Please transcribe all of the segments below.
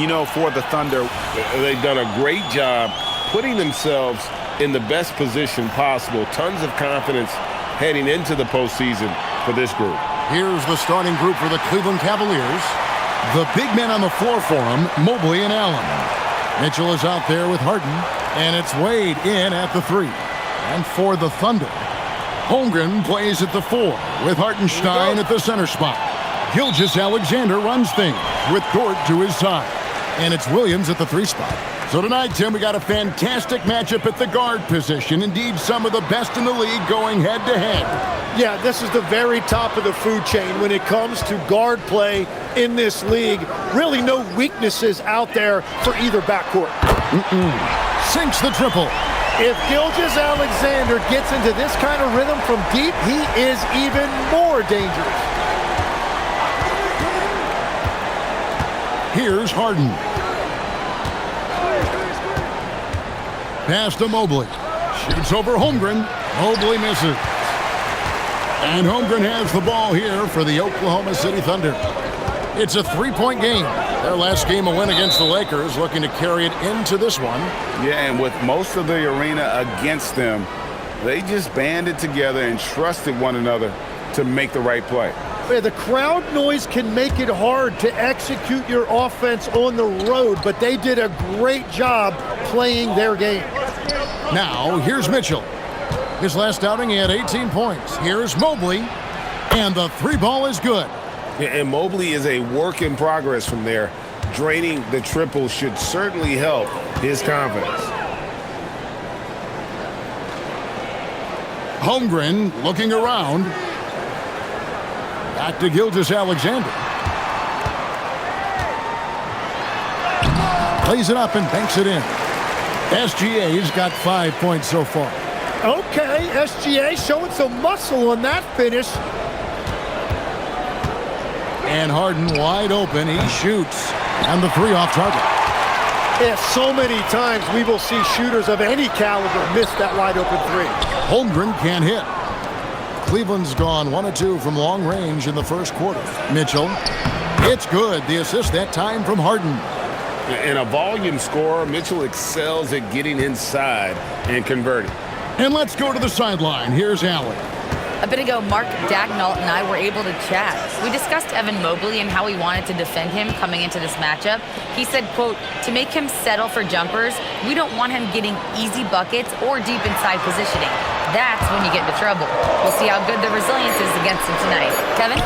You know, for the Thunder, they've done a great job putting themselves in the best position possible. Tons of confidence heading into the postseason for this group. Here's the starting group for the Cleveland Cavaliers. The big men on the floor for them, Mobley and Allen. Mitchell is out there with Harden, and it's Wade in at the 3. And for the Thunder, Holmgren plays at the 4 with Hartenstein at the center spot. Gilgeous-Alexander runs things with Dort to his side. And it's Williams at the 3 spot. So tonight, Tim, we got a fantastic matchup at the guard position. Indeed, some of the best in the league going head-to-head. Yeah, this is the very top of the food chain when it comes to guard play in this league. Really no weaknesses out there for either backcourt. Sinks the triple. If Gilgeous-Alexander gets into this kind of rhythm from deep, he is even more dangerous. Here's Harden. Pass to Mobley. Shoots over Holmgren. Mobley misses. And Holmgren has the ball here for the Oklahoma City Thunder. It's a 3-point game. Their last game a win against the Lakers, looking to carry it into this one. Yeah, and with most of the arena against them, they just banded together and trusted one another to make the right play. Yeah, the crowd noise can make it hard to execute your offense on the road, but they did a great job playing their game. Now, here's Mitchell. His last outing, he had 18 points. Here's Mobley, and the 3 ball is good. And Mobley is a work in progress from there. Draining the triple should certainly help his confidence. Holmgren looking around. Back to Gilgeous-Alexander. Plays it up and banks it in. SGA's got 5 points so far. Okay, SGA showing some muscle on that finish. And Harden wide open. He shoots. And the 3 off target. Yeah, so many times we will see shooters of any caliber miss that wide open 3. Holmgren can't hit. Cleveland's gone 1 of 2 from long range in the first quarter. Mitchell. It's good. The assist that time from Harden. In a volume scorer, Mitchell excels at getting inside and converting. And let's go to the sideline. Here's Allen. A bit ago, Mark Dagnall and I were able to chat. We discussed Evan Mobley and how we wanted to defend him coming into this matchup. He said, quote, to make him settle for jumpers, we don't want him getting easy buckets or deep inside positioning. That's when you get into trouble. We'll see how good the resilience is against him tonight. Kevin?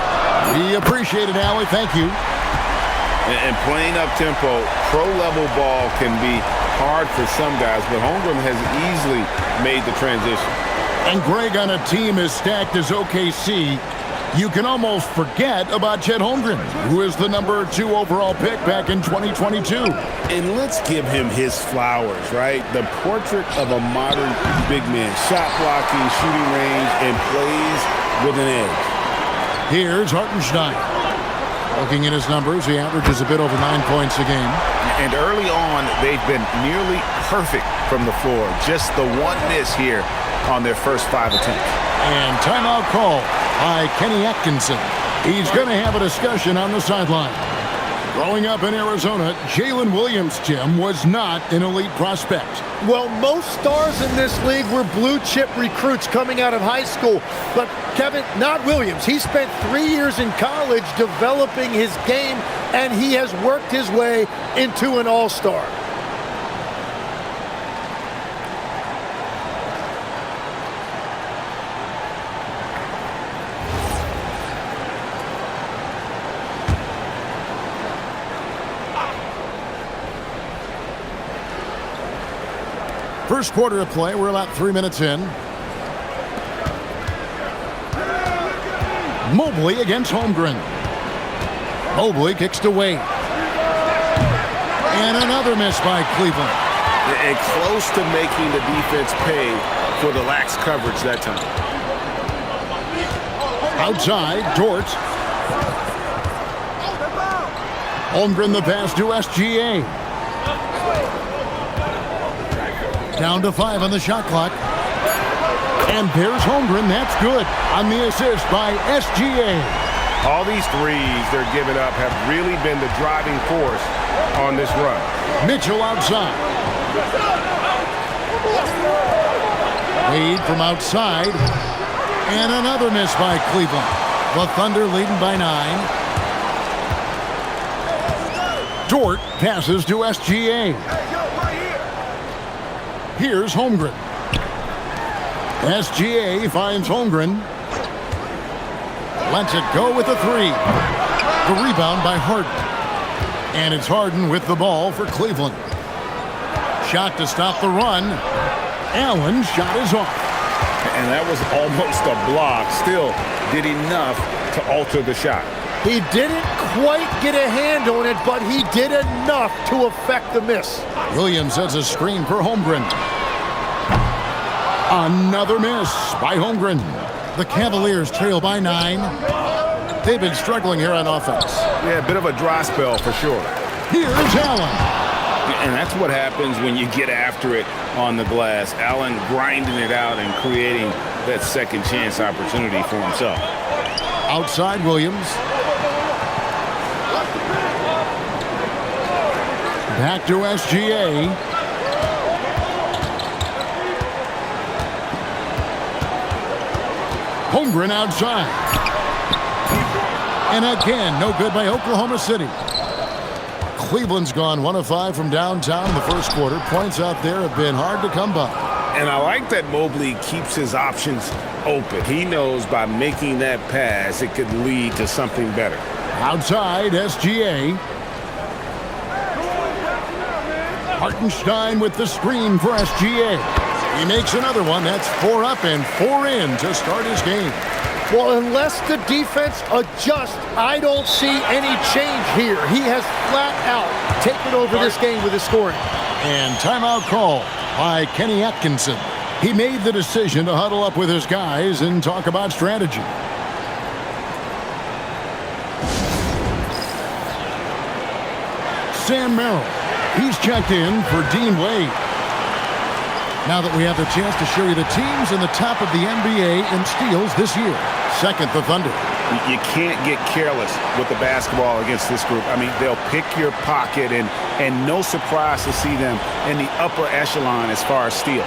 We appreciate it, Allie. Thank you. And playing up-tempo, pro-level ball can be hard for some guys, but Holmgren has easily made the transition. And Greg, on a team as stacked as OKC, you can almost forget about Chet Holmgren, who is the number 2 overall pick back in 2022. And let's give him his flowers, right? The portrait of a modern big man. Shot blocking, shooting range, and plays with an edge. Here's Hartenstein. Looking at his numbers, he averages a bit over 9 points a game. And early on, they've been nearly perfect from the floor. Just the one miss here on their first 5 attempts. And timeout call by Kenny Atkinson. He's going to have a discussion on the sideline. Growing up in Arizona, Jalen Williams, Tim, was not an elite prospect. Well, most stars in this league were blue-chip recruits coming out of high school. But, Kevin, not Williams. He spent 3 years in college developing his game, and he has worked his way into an all-star. First quarter of play, we're about 3 minutes in. Mobley against Holmgren. Mobley kicks to Wade. And another miss by Cleveland. And close to making the defense pay for the lax coverage that time. Outside, Dort. Holmgren the pass to SGA. Down to 5 on the shot clock. And there's Holmgren. That's good on the assist by SGA. All these threes they're giving up have really been the driving force on this run. Mitchell outside. Wade from outside. And another miss by Cleveland. The Thunder leading by 9. Dort passes to SGA. Here's Holmgren. SGA finds Holmgren. Lets it go with a 3. The rebound by Harden. And it's Harden with the ball for Cleveland. Shot to stop the run. Allen's shot is off. And that was almost a block. Still did enough to alter the shot. He didn't quite get a hand on it, but he did enough to affect the miss. Williams sets a screen for Holmgren. Another miss by Holmgren. The Cavaliers trail by 9. They've been struggling here on offense. Yeah, a bit of a dry spell for sure. Here's Allen. And that's what happens when you get after it on the glass. Allen grinding it out and creating that second chance opportunity for himself. Outside Williams. Back to SGA. Holmgren outside. And again, no good by Oklahoma City. Cleveland's gone 1 of 5 from downtown in the first quarter. Points out there have been hard to come by. And I like that Mobley keeps his options open. He knows by making that pass, it could lead to something better. Outside, SGA. Hartenstein with the screen for SGA. He makes another one. That's 4 up and 4 in to start his game. Well, unless the defense adjusts, I don't see any change here. He has flat out taken over this game with his scoring. And timeout call by Kenny Atkinson. He made the decision to huddle up with his guys and talk about strategy. Sam Merrill. He's checked in for Dean Wade. Now that we have the chance to show you the teams in the top of the NBA in steals this year. Second, the Thunder. You can't get careless with the basketball against this group. I mean, they'll pick your pocket, and no surprise to see them in the upper echelon as far as steals.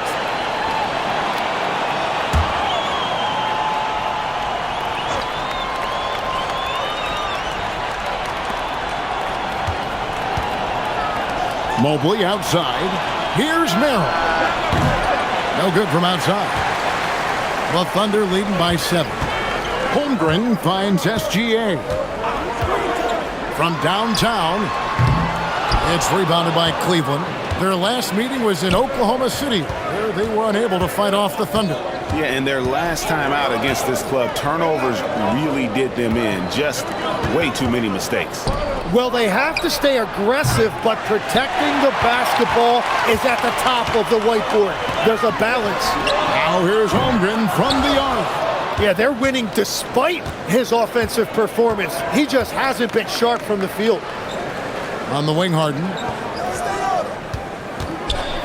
Mobley outside. Here's Merrill. No good from outside. The Thunder leading by 7. Holmgren finds SGA. From downtown, it's rebounded by Cleveland. Their last meeting was in Oklahoma City, where they were unable to fight off the Thunder. Yeah, and their last time out against this club, turnovers really did them in. Just way too many mistakes. Well, they have to stay aggressive, but protecting the basketball is at the top of the whiteboard. There's a balance. Now here's Holmgren from the arc. Yeah, they're winning despite his offensive performance. He just hasn't been sharp from the field. On the wing, Harden.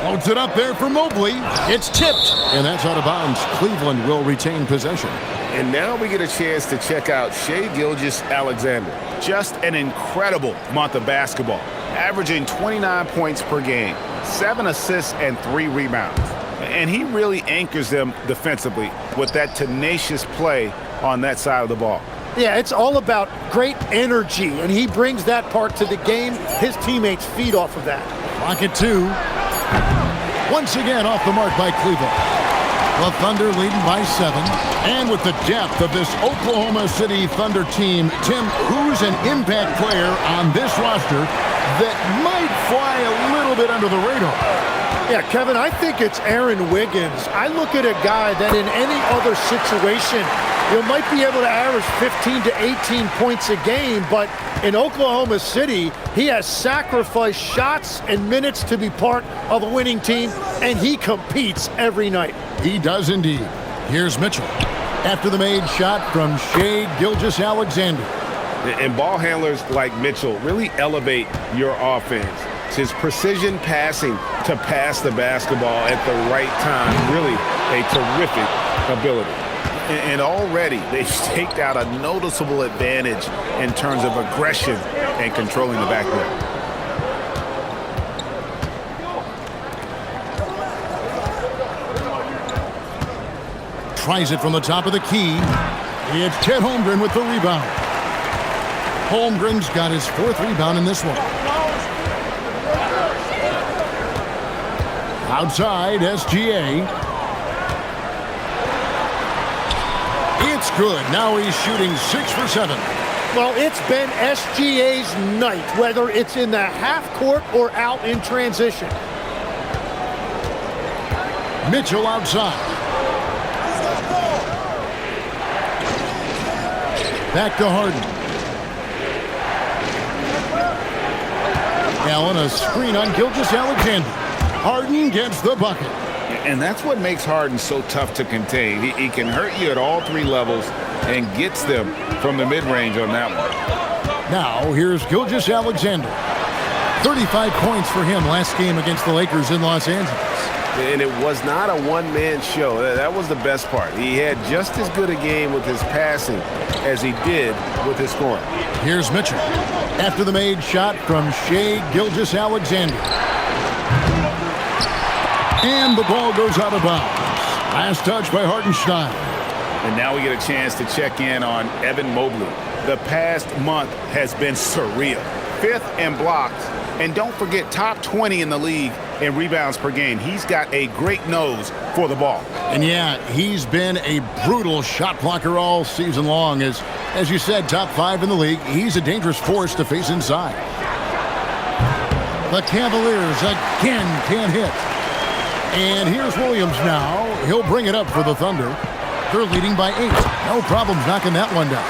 Loads it up there for Mobley. It's tipped. And that's out of bounds. Cleveland will retain possession. And now we get a chance to check out Shai Gilgeous-Alexander. Just an incredible month of basketball. Averaging 29 points per game, 7 assists and 3 rebounds. And he really anchors them defensively with that tenacious play on that side of the ball. Yeah, it's all about great energy, and he brings that part to the game. His teammates feed off of that. Clock at 2. Once again off the mark by Cleveland. The Thunder leading by 7. And with the depth of this Oklahoma City Thunder team, Tim, who's an impact player on this roster that might fly a little bit under the radar? Yeah, Kevin, I think it's Aaron Wiggins. I look at a guy that in any other situation, you might be able to average 15 to 18 points a game, but in Oklahoma City, he has sacrificed shots and minutes to be part of a winning team, and he competes every night. He does indeed. Here's Mitchell. After the made shot from Shai Gilgeous-Alexander. And ball handlers like Mitchell really elevate your offense. It's his precision passing to pass the basketball at the right time. Really a terrific ability. And already they've staked out a noticeable advantage in terms of aggression and controlling the backcourt. tries it from the top of the key. It's Chet Holmgren with the rebound. Holmgren's got his 4th rebound in this one. Outside, SGA. It's good. Now he's shooting 6 for 7. Well, it's been SGA's night, whether it's in the half court or out in transition. Mitchell outside. Back to Harden. Allen, a screen on Gilgeous-Alexander. Harden gets the bucket. And that's what makes Harden so tough to contain. He can hurt you at all 3 levels and gets them from the mid-range on that one. Now, here's Gilgeous-Alexander. 35 points for him last game against the Lakers in Los Angeles. And it was not a one-man show. That was the best part. He had just as good a game with his passing as he did with his scoring. Here's Mitchell. After the made shot from Shai Gilgeous-Alexander. And the ball goes out of bounds. Last touch by Hartenstein. And now we get a chance to check in on Evan Mobley. The past month has been surreal. 5th in blocks. And don't forget, top 20 in the league in rebounds per game. He's got a great nose for the ball. And yeah, he's been a brutal shot blocker all season long. As you said, top 5 in the league. He's a dangerous force to face inside. The Cavaliers again can't hit. And here's Williams now. He'll bring it up for the Thunder. They're leading by 8. No problems knocking that one down.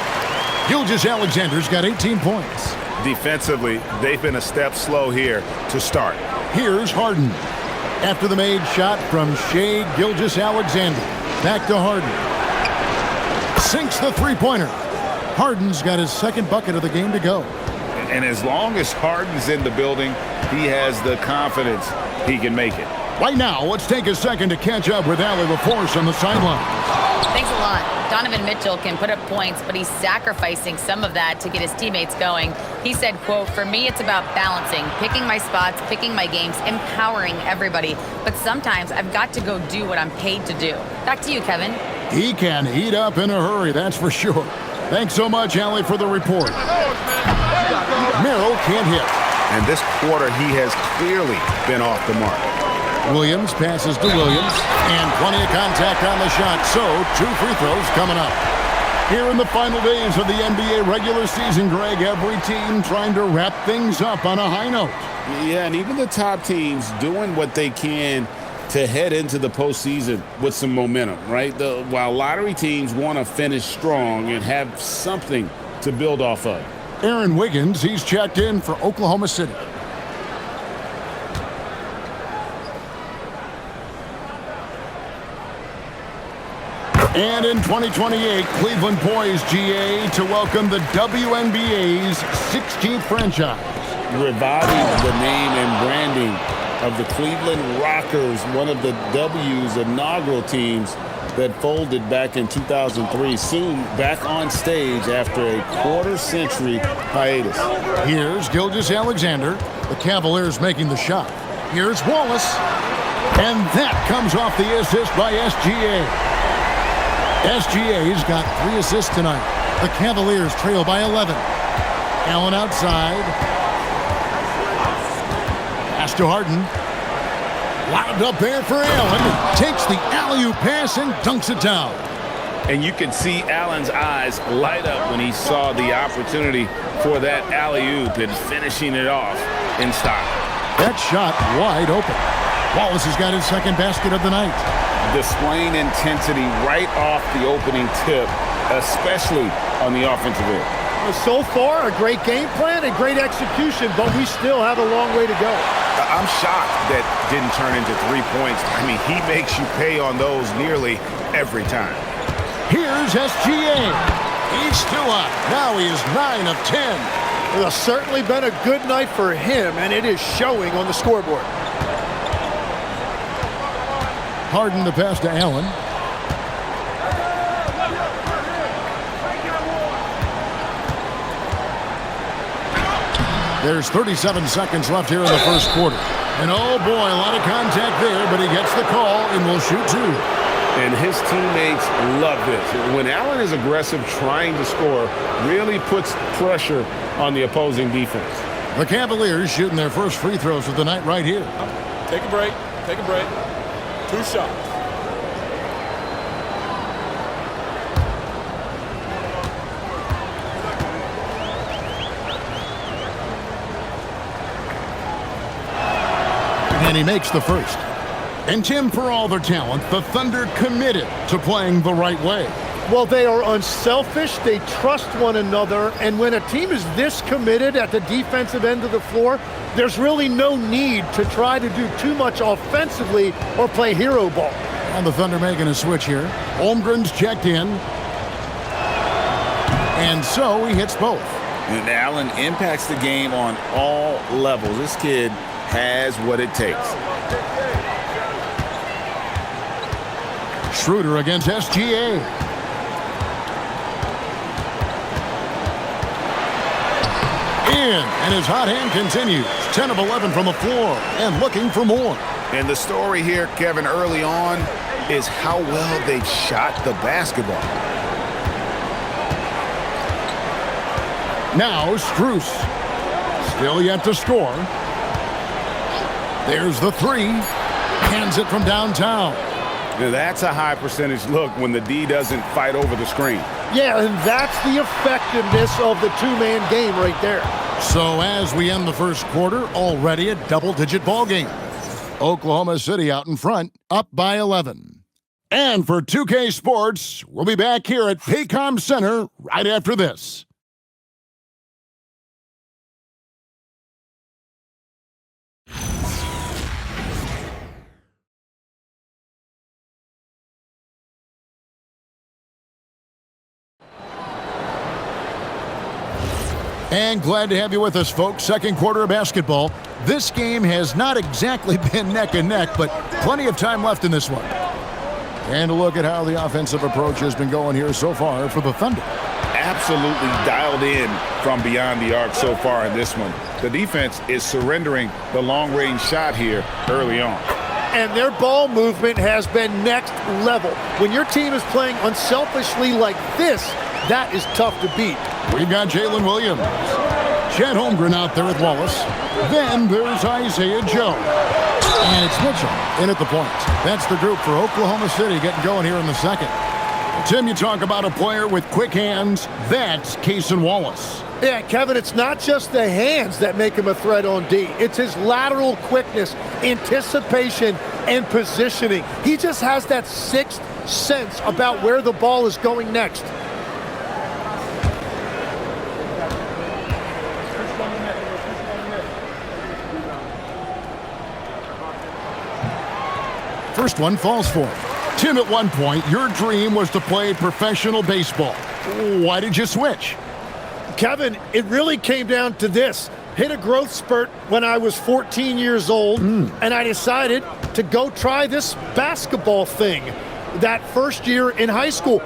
Gilgeous-Alexander's got 18 points. Defensively, they've been a step slow here to start. Here's Harden. After the made shot from Shai Gilgeous-Alexander. Back to Harden. Sinks the three-pointer. Harden's got his 2nd bucket of the game to go. And as long as Harden's in the building, he has the confidence he can make it. Right now, let's take a second to catch up with Allie LaForce on the sideline. Thanks a lot. Donovan Mitchell can put up points, but he's sacrificing some of that to get his teammates going. He said, quote, "For me, it's about balancing, picking my spots, picking my games, empowering everybody. But sometimes I've got to go do what I'm paid to do." Back to you, Kevin. He can heat up in a hurry, that's for sure. Thanks so much, Allie, for the report. Merrill can't hit. And this quarter, he has clearly been off the mark. Williams passes to Williams, and plenty of contact on the shot, so 2 free throws coming up. Here in the final days of the NBA regular season, Greg, every team trying to wrap things up on a high note. Yeah, and even the top teams doing what they can to head into the postseason with some momentum, right? While lottery teams want to finish strong and have something to build off of. Aaron Wiggins, he's checked in for Oklahoma City. And in 2028, Cleveland poised, GA, to welcome the WNBA's 16th franchise. Reviving the name and branding of the Cleveland Rockers, one of the W's inaugural teams that folded back in 2003, soon back on stage after a quarter-century hiatus. Here's Gilgeous-Alexander. The Cavaliers making the shot. Here's Wallace. And that comes off the assist by SGA. SGA's got 3 assists tonight. The Cavaliers trail by 11. Allen outside. Pass to Harden. Lobbed up there for Allen. Takes the alley-oop pass and dunks it down. And you can see Allen's eyes light up when he saw the opportunity for that alley-oop and finishing it off in style. That shot wide open. Wallace has got his 2nd basket of the night. Displaying intensity right off the opening tip, especially on the offensive end. So far, a great game plan and great execution, but we still have a long way to go. I'm shocked that didn't turn into 3 points. I mean, he makes you pay on those nearly every time. Here's SGA. He's still up. Now he is 9 of 10. It has certainly been a good night for him, and it is showing on the scoreboard. Harden the pass to Allen. There's 37 seconds left here in the first quarter. And oh boy, a lot of contact there, but he gets the call and will shoot 2. And his teammates love this. When Allen is aggressive trying to score, really puts pressure on the opposing defense. The Cavaliers shooting their first free throws of the night right here. Take a break. Take a break. 2 shots. And he makes the first. And Tim, for all their talent, the Thunder committed to playing the right way. Well, they are unselfish. They trust one another. And when a team is this committed at the defensive end of the floor, there's really no need to try to do too much offensively or play hero ball. And the Thunder making a switch here. Holmgren's checked in. And so he hits both. And Allen impacts the game on all levels. This kid has what it takes. Schroeder against SGA. In, and his hot hand continues. 10 of 11 from the floor and looking for more. And the story here, Kevin, early on is how well they've shot the basketball. Now Strus. Still yet to score. There's the three. Hands it from downtown. That's a high percentage look when the D doesn't fight over the screen. Yeah, and that's the effectiveness of the two-man game right there. So as we end the first quarter, already a double-digit ball game. Oklahoma City out in front, up by 11. And for 2K Sports, we'll be back here at Paycom Center right after this. And glad to have you with us, folks. Second quarter of basketball. This game has not exactly been neck and neck, but plenty of time left in this one. And a look at how the offensive approach has been going here so far for the Thunder. Absolutely dialed in from beyond the arc so far in this one. The defense is surrendering the long-range shot here early on. And their ball movement has been next level. When your team is playing unselfishly like this, that is tough to beat. We've got Jalen Williams. Chet Holmgren out there with Wallace. Then there's Isaiah Joe. And it's Mitchell in at the point. That's the group for Oklahoma City getting going here in the second. Tim, you talk about a player with quick hands. That's Cason Wallace. Yeah, Kevin, it's not just the hands that make him a threat on D. It's his lateral quickness, anticipation, and positioning. He just has that sixth sense about where the ball is going next. First one falls for him. Tim, at one point, your dream was to play professional baseball. Why did you switch? Kevin, it really came down to this. Hit a growth spurt when I was 14 years old, and I decided to go try this basketball thing that first year in high school.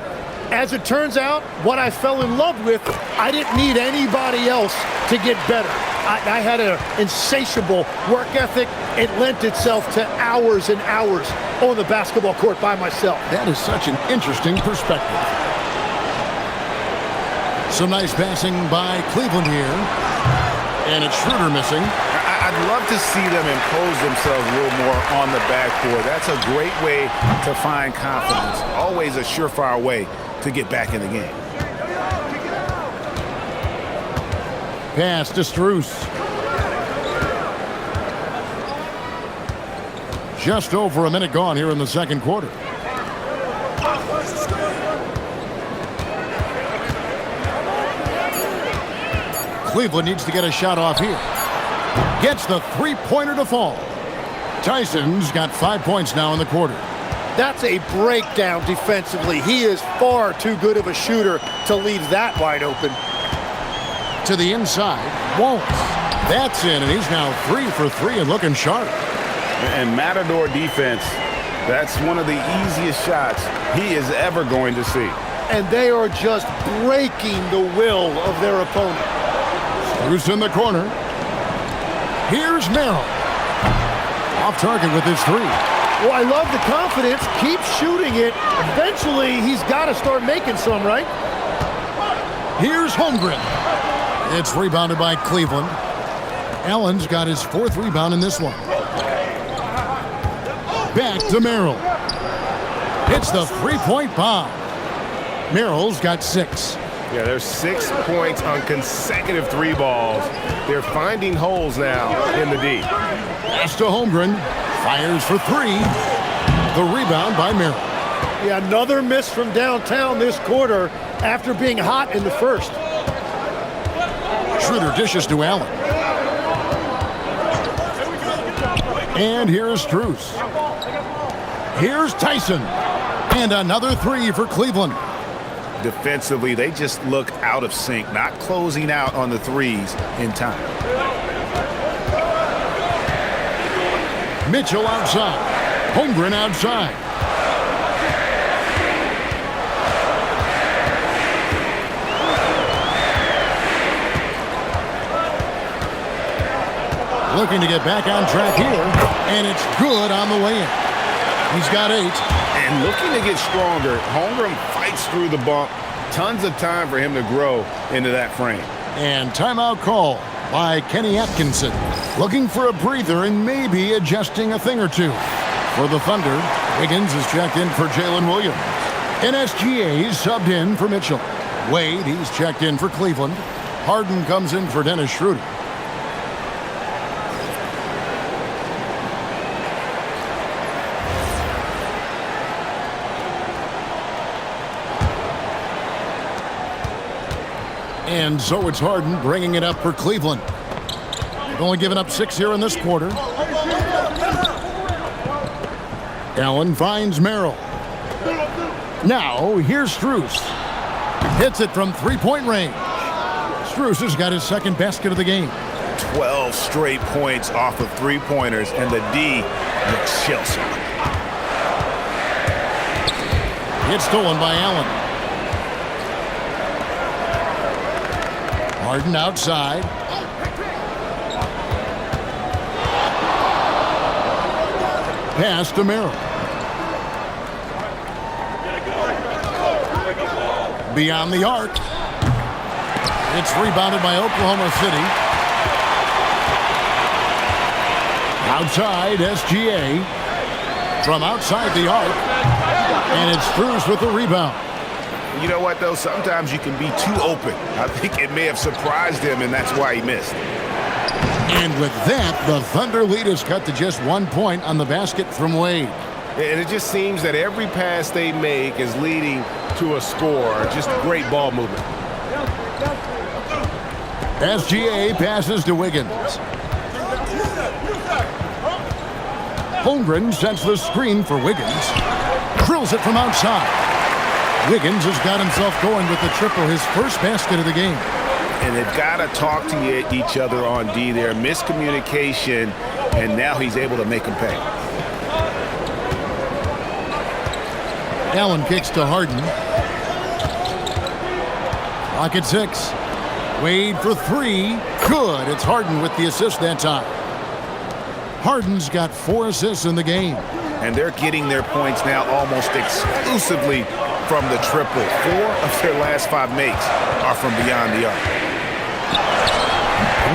As it turns out, what I fell in love with, I didn't need anybody else to get better. I had an insatiable work ethic. It lent itself to hours and hours on the basketball court by myself. That is such an interesting perspective. Some nice passing by Cleveland here. And it's Schroeder missing. I'd love to see them impose themselves a little more on the backboard. That's a great way to find confidence. Always a surefire way to get back in the game. Pass to Strus. Just over a minute gone here in the second quarter. Cleveland needs to get a shot off here. Gets the three-pointer to fall. Tyson's got 5 points now in the quarter. That's a breakdown defensively. He is far too good of a shooter to leave that wide open. To the inside, Wallace. That's in, and he's now 3 for 3 and looking sharp. And Matador defense, that's one of the easiest shots he is ever going to see. And they are just breaking the will of their opponent. Strus in the corner. Here's Merrill. Off target with his three. Well, I love the confidence. Keep shooting it. Eventually, he's got to start making some, right? Here's Holmgren. It's rebounded by Cleveland. Allen's got his 4th rebound in this one. Back to Merrill. Hits the 3-point bomb. Merrill's got 6. Yeah, there's 6 points on consecutive 3 balls. They're finding holes now in the D. Pass to Holmgren. Fires for 3. The rebound by Merrill. Yeah, another miss from downtown this quarter after being hot in the first. Schroeder dishes to Allen. And here's Strus. Here's Tyson. And another 3 for Cleveland. Defensively, they just look out of sync, not closing out on the threes in time. Mitchell outside. Holmgren outside. Looking to get back on track here, and it's good on the way in. He's got 8. And looking to get stronger, Holmgren fights through the bump. Tons of time for him to grow into that frame. And timeout call by Kenny Atkinson. Looking for a breather and maybe adjusting a thing or two. For the Thunder, Wiggins is checked in for Jalen Williams. And SGA is subbed in for Mitchell. Wade, he's checked in for Cleveland. Harden comes in for Dennis Schroeder. And so it's Harden bringing it up for Cleveland. They've only given up 6 here in this quarter. Allen finds Merrill. Now, here's Strus. Hits it from 3-point range. Strus has got his 2nd basket of the game. 12 straight points off of 3-pointers, and the D looks shell-shocked. It's stolen by Allen. Harden outside. Pass to Merrill. Beyond the arc. It's rebounded by Oklahoma City. Outside, SGA. From outside the arc. And it's Strus with the rebound. You know what, though? Sometimes you can be too open. I think it may have surprised him, and that's why he missed. And with that, the Thunder lead is cut to just 1 point on the basket from Wade. And it just seems that every pass they make is leading to a score. Just great ball movement. SGA passes to Wiggins. Holmgren sets the screen for Wiggins. Drills it from outside. Wiggins has got himself going with the triple, his 1st basket of the game. And they've got to talk to each other on D there. Miscommunication, and now he's able to make them pay. Allen kicks to Harden. Clock at 6. Wade for 3. Good. It's Harden with the assist that time. Harden's got 4 assists in the game. And they're getting their points now almost exclusively from the triple. 4 of their last 5 makes are from beyond the arc.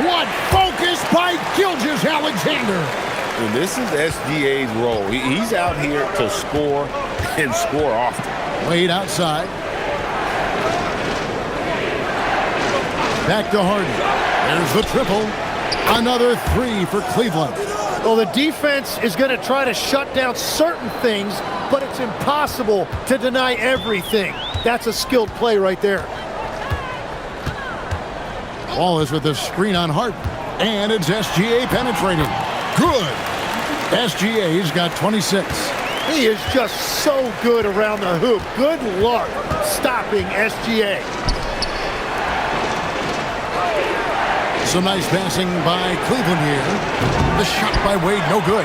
What focus by Gilgeous-Alexander. And this is SGA's role. He's out here to score and score often. Wade outside. Back to Harden. There's the triple. Another 3 for Cleveland. Well, the defense is going to try to shut down certain things, but it's impossible to deny everything. That's a skilled play right there. Ball is with the screen on Harden. And it's SGA penetrating. Good. SGA's got 26. He is just so good around the hoop. Good luck stopping SGA. Some nice passing by Cleveland here. The shot by Wade, no good.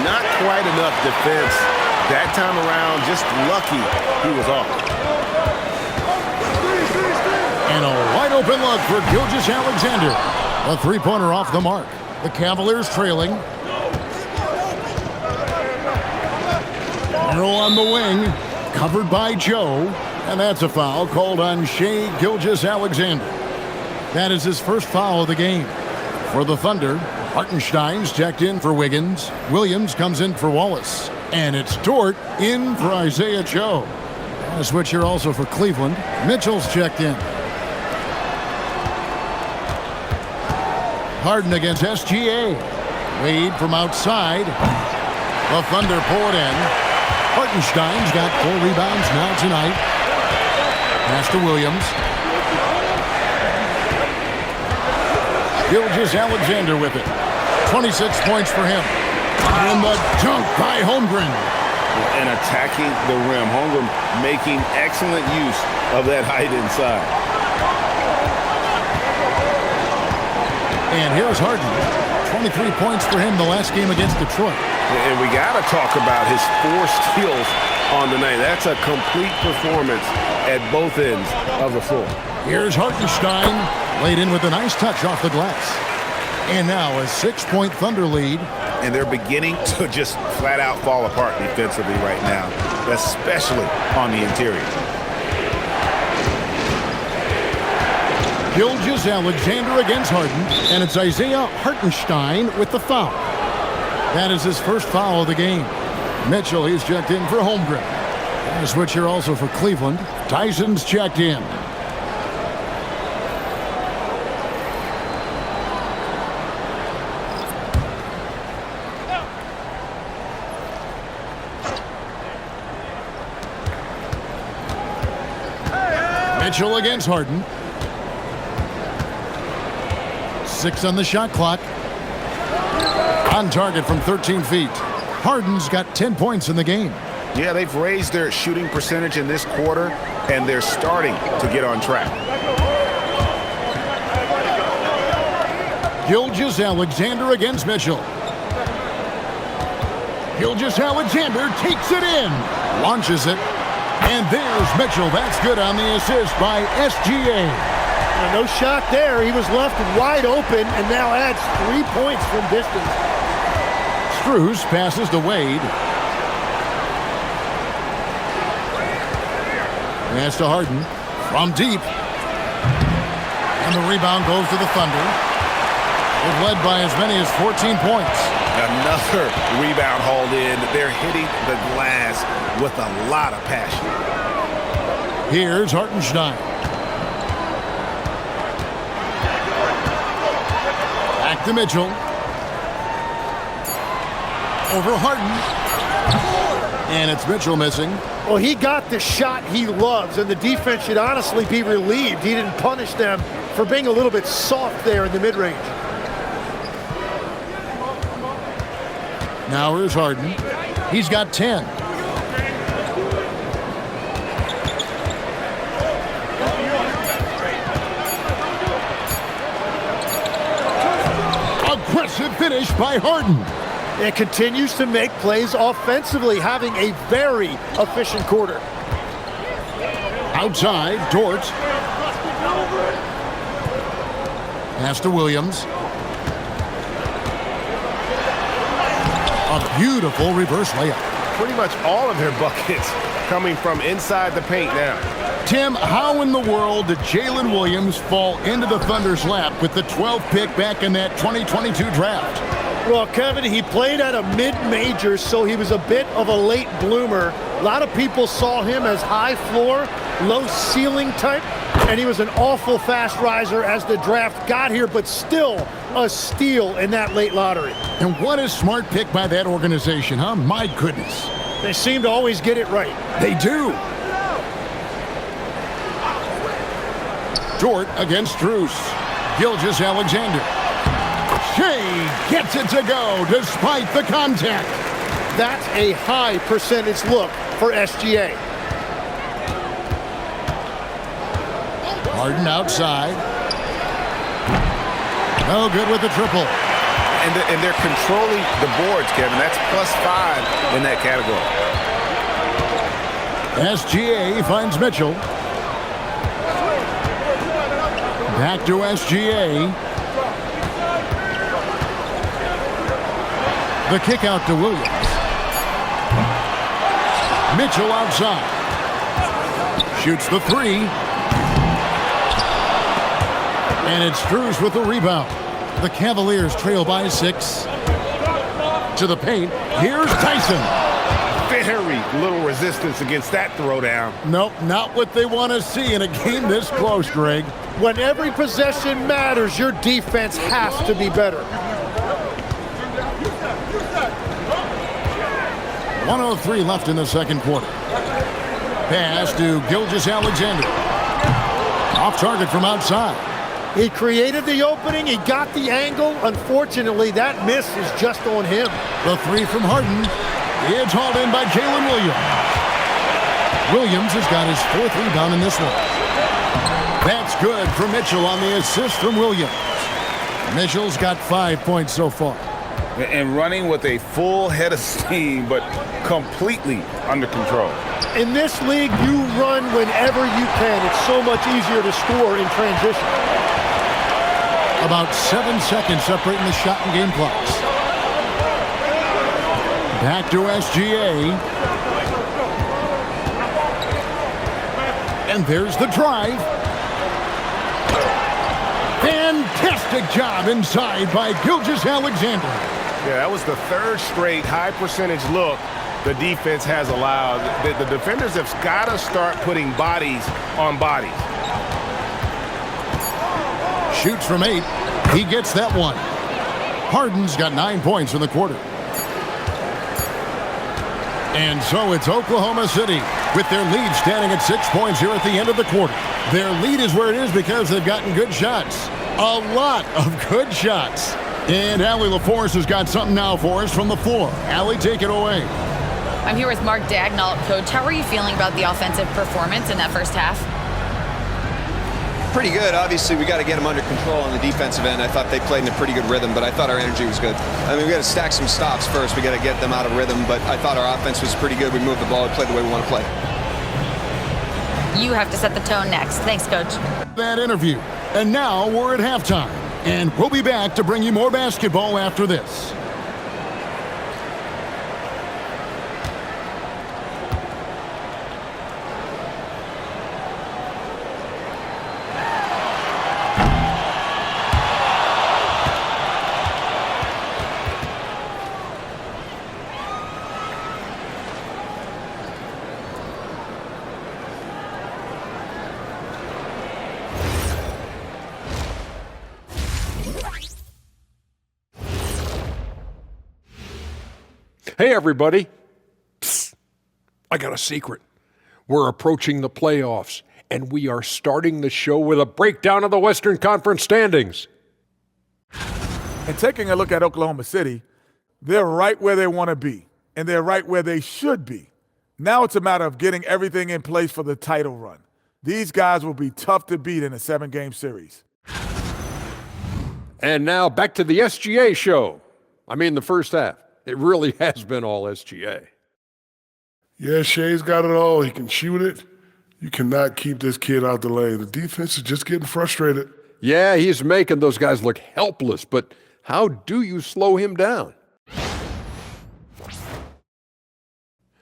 Not quite enough defense. That time around, just lucky he was off. And a wide open look for Gilgeous-Alexander. A 3-pointer off the mark. The Cavaliers trailing. Throw on the wing, covered by Joe, and that's a foul called on Shai Gilgeous-Alexander. That is his first foul of the game. For the Thunder, Hartenstein's checked in for Wiggins. Williams comes in for Wallace. And it's Dort in for Isaiah Joe. A switch here also for Cleveland. Mitchell's checked in. Harden against SGA. Wade from outside. The Thunder pull it in. Hartenstein's got 4 rebounds now tonight. Pass to Williams. Gilgeous-Alexander with it. 26 points for him. And the dunk by Holmgren. And attacking the rim. Holmgren making excellent use of that height inside. And here's Harden. 23 points for him the last game against Detroit. And we got to talk about his 4 steals on the night. That's a complete performance at both ends of the floor. Here's Hartenstein. Laid in with a nice touch off the glass. And now a 6-point Thunder lead. And they're beginning to just flat out fall apart defensively right now, especially on the interior. Gilgeous-Alexander against Harden, and it's Isaiah Hartenstein with the foul. That is his first foul of the game. Mitchell, he's checked in for Holmgren. And a switch here also for Cleveland. Tyson's checked in. Mitchell against Harden. 6 on the shot clock. On target from 13 feet. Harden's got 10 points in the game. Yeah, they've raised their shooting percentage in this quarter, and they're starting to get on track. Gilgeous-Alexander against Mitchell. Gilgeous-Alexander takes it in. Launches it. And there's Mitchell. That's good on the assist by SGA. No shot there. He was left wide open and now adds 3 points from distance. Strus passes to Wade. Pass to Harden from deep. And the rebound goes to the Thunder. They've led by as many as 14 points. Another rebound hauled in. They're hitting the glass with a lot of passion. Here's Hartenstein. Back to Mitchell. Over Harden. And it's Mitchell missing. Well, he got the shot he loves, and the defense should honestly be relieved he didn't punish them for being a little bit soft there in the mid-range. Now here's Harden. He's got 10. Aggressive finish by Harden. It continues to make plays offensively, having a very efficient quarter. Outside, Dort. Pass to Williams. A beautiful reverse layup. Pretty much all of their buckets coming from inside the paint now. Tim, how in the world did Jalen Williams fall into the Thunder's lap with the 12th pick back in that 2022 draft? Well, Kevin, he played at a mid-major, so he was a bit of a late bloomer. A lot of people saw him as high floor, low ceiling type, and he was an awful fast riser as the draft got here, but still a steal in that late lottery. And what a smart pick by that organization, huh? My goodness. They seem to always get it right. They do. Dort against Strus. Gilgeous-Alexander. Shai gets it to go despite the contact. That's a high percentage look for SGA. Harden outside. No good with the triple. And they're controlling the boards, Kevin. That's +5 in that category. SGA finds Mitchell. Back to SGA. The kick out to Williams. Mitchell outside. Shoots the three. And it's Drews with the rebound. The Cavaliers trail by 6. To the paint. Here's Tyson. Very little resistance against that throwdown. Nope, not what they want to see in a game this close, Greg. When every possession matters, your defense has to be better. 1:03 left in the second quarter. Pass to Gilgeous-Alexander. Off target from outside. He created the opening. He got the angle. Unfortunately, that miss is just on him. The three from Harden. It's hauled in by Jalen Williams. Williams has got his 4th rebound in this one. That's good for Mitchell on the assist from Williams. Mitchell's got 5 points so far. And running with a full head of steam, but completely under control. In this league, you run whenever you can. It's so much easier to score in transition. About 7 seconds separating the shot and game clocks. Back to SGA. And there's the drive. Fantastic job inside by Gilgeous-Alexander. Yeah, that was the 3rd straight high percentage look the defense has allowed. The defenders have got to start putting bodies on bodies. Shoots from 8. He gets that one. Harden's got 9 points in the quarter. And so it's Oklahoma City with their lead standing at 6 points here at the end of the quarter. Their lead is where it is because they've gotten good shots. A lot of good shots. And Allie LaForce has got something now for us from the floor. Allie, take it away. I'm here with Mark Daigneault. Coach, how are you feeling about the offensive performance in that first half? Pretty good. Obviously, we got to get them under control on the defensive end. I thought they played in a pretty good rhythm, but I thought our energy was good. I mean, we got to stack some stops first. We got to get them out of rhythm, but I thought our offense was pretty good. We moved the ball. We played the way we want to play. You have to set the tone next. Thanks, Coach. That interview. And now we're at halftime. And we'll be back to bring you more basketball after this. Hey, everybody. Psst. I got a secret. We're approaching the playoffs, and we are starting the show with a breakdown of the Western Conference standings. And taking a look at Oklahoma City, they're right where they want to be, and they're right where they should be. Now it's a matter of getting everything in place for the title run. These guys will be tough to beat in a 7-game series. And now back to the SGA show. I mean, the first half. It really has been all SGA. Yeah, Shea's got it all. He can shoot it. You cannot keep this kid out the lane. The defense is just getting frustrated. Yeah, he's making those guys look helpless, but how do you slow him down?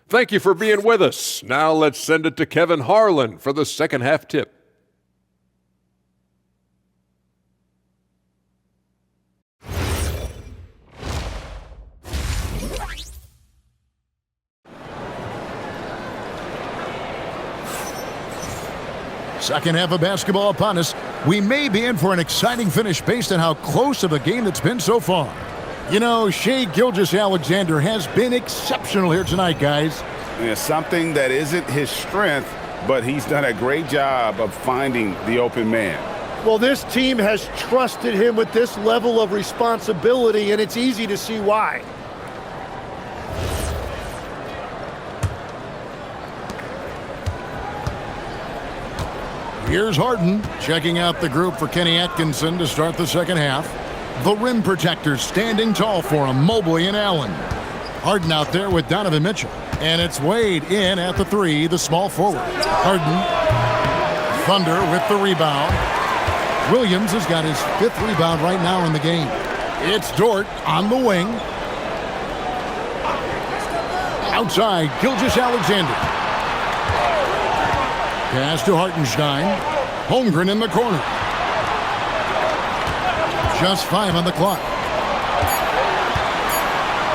Thank you for being with us. Now let's send it to Kevin Harlan for the second half tip. Second half of basketball upon us. We may be in for an exciting finish based on how close of a game that's been so far. You know, Shai Gilgeous-Alexander has been exceptional here tonight, guys. Yeah, something that isn't his strength, but he's done a great job of finding the open man. Well, this team has trusted him with this level of responsibility, and it's easy to see why. Here's Harden checking out the group for Kenny Atkinson to start the second half. The rim protectors standing tall for him, Mobley and Allen. Harden out there with Donovan Mitchell. And it's Wade in at the 3, the small forward. Harden. Thunder with the rebound. Williams has got his 5th rebound right now in the game. It's Dort on the wing. Outside, Gilgeous-Alexander. Pass to Hartenstein. Holmgren in the corner. Just 5 on the clock.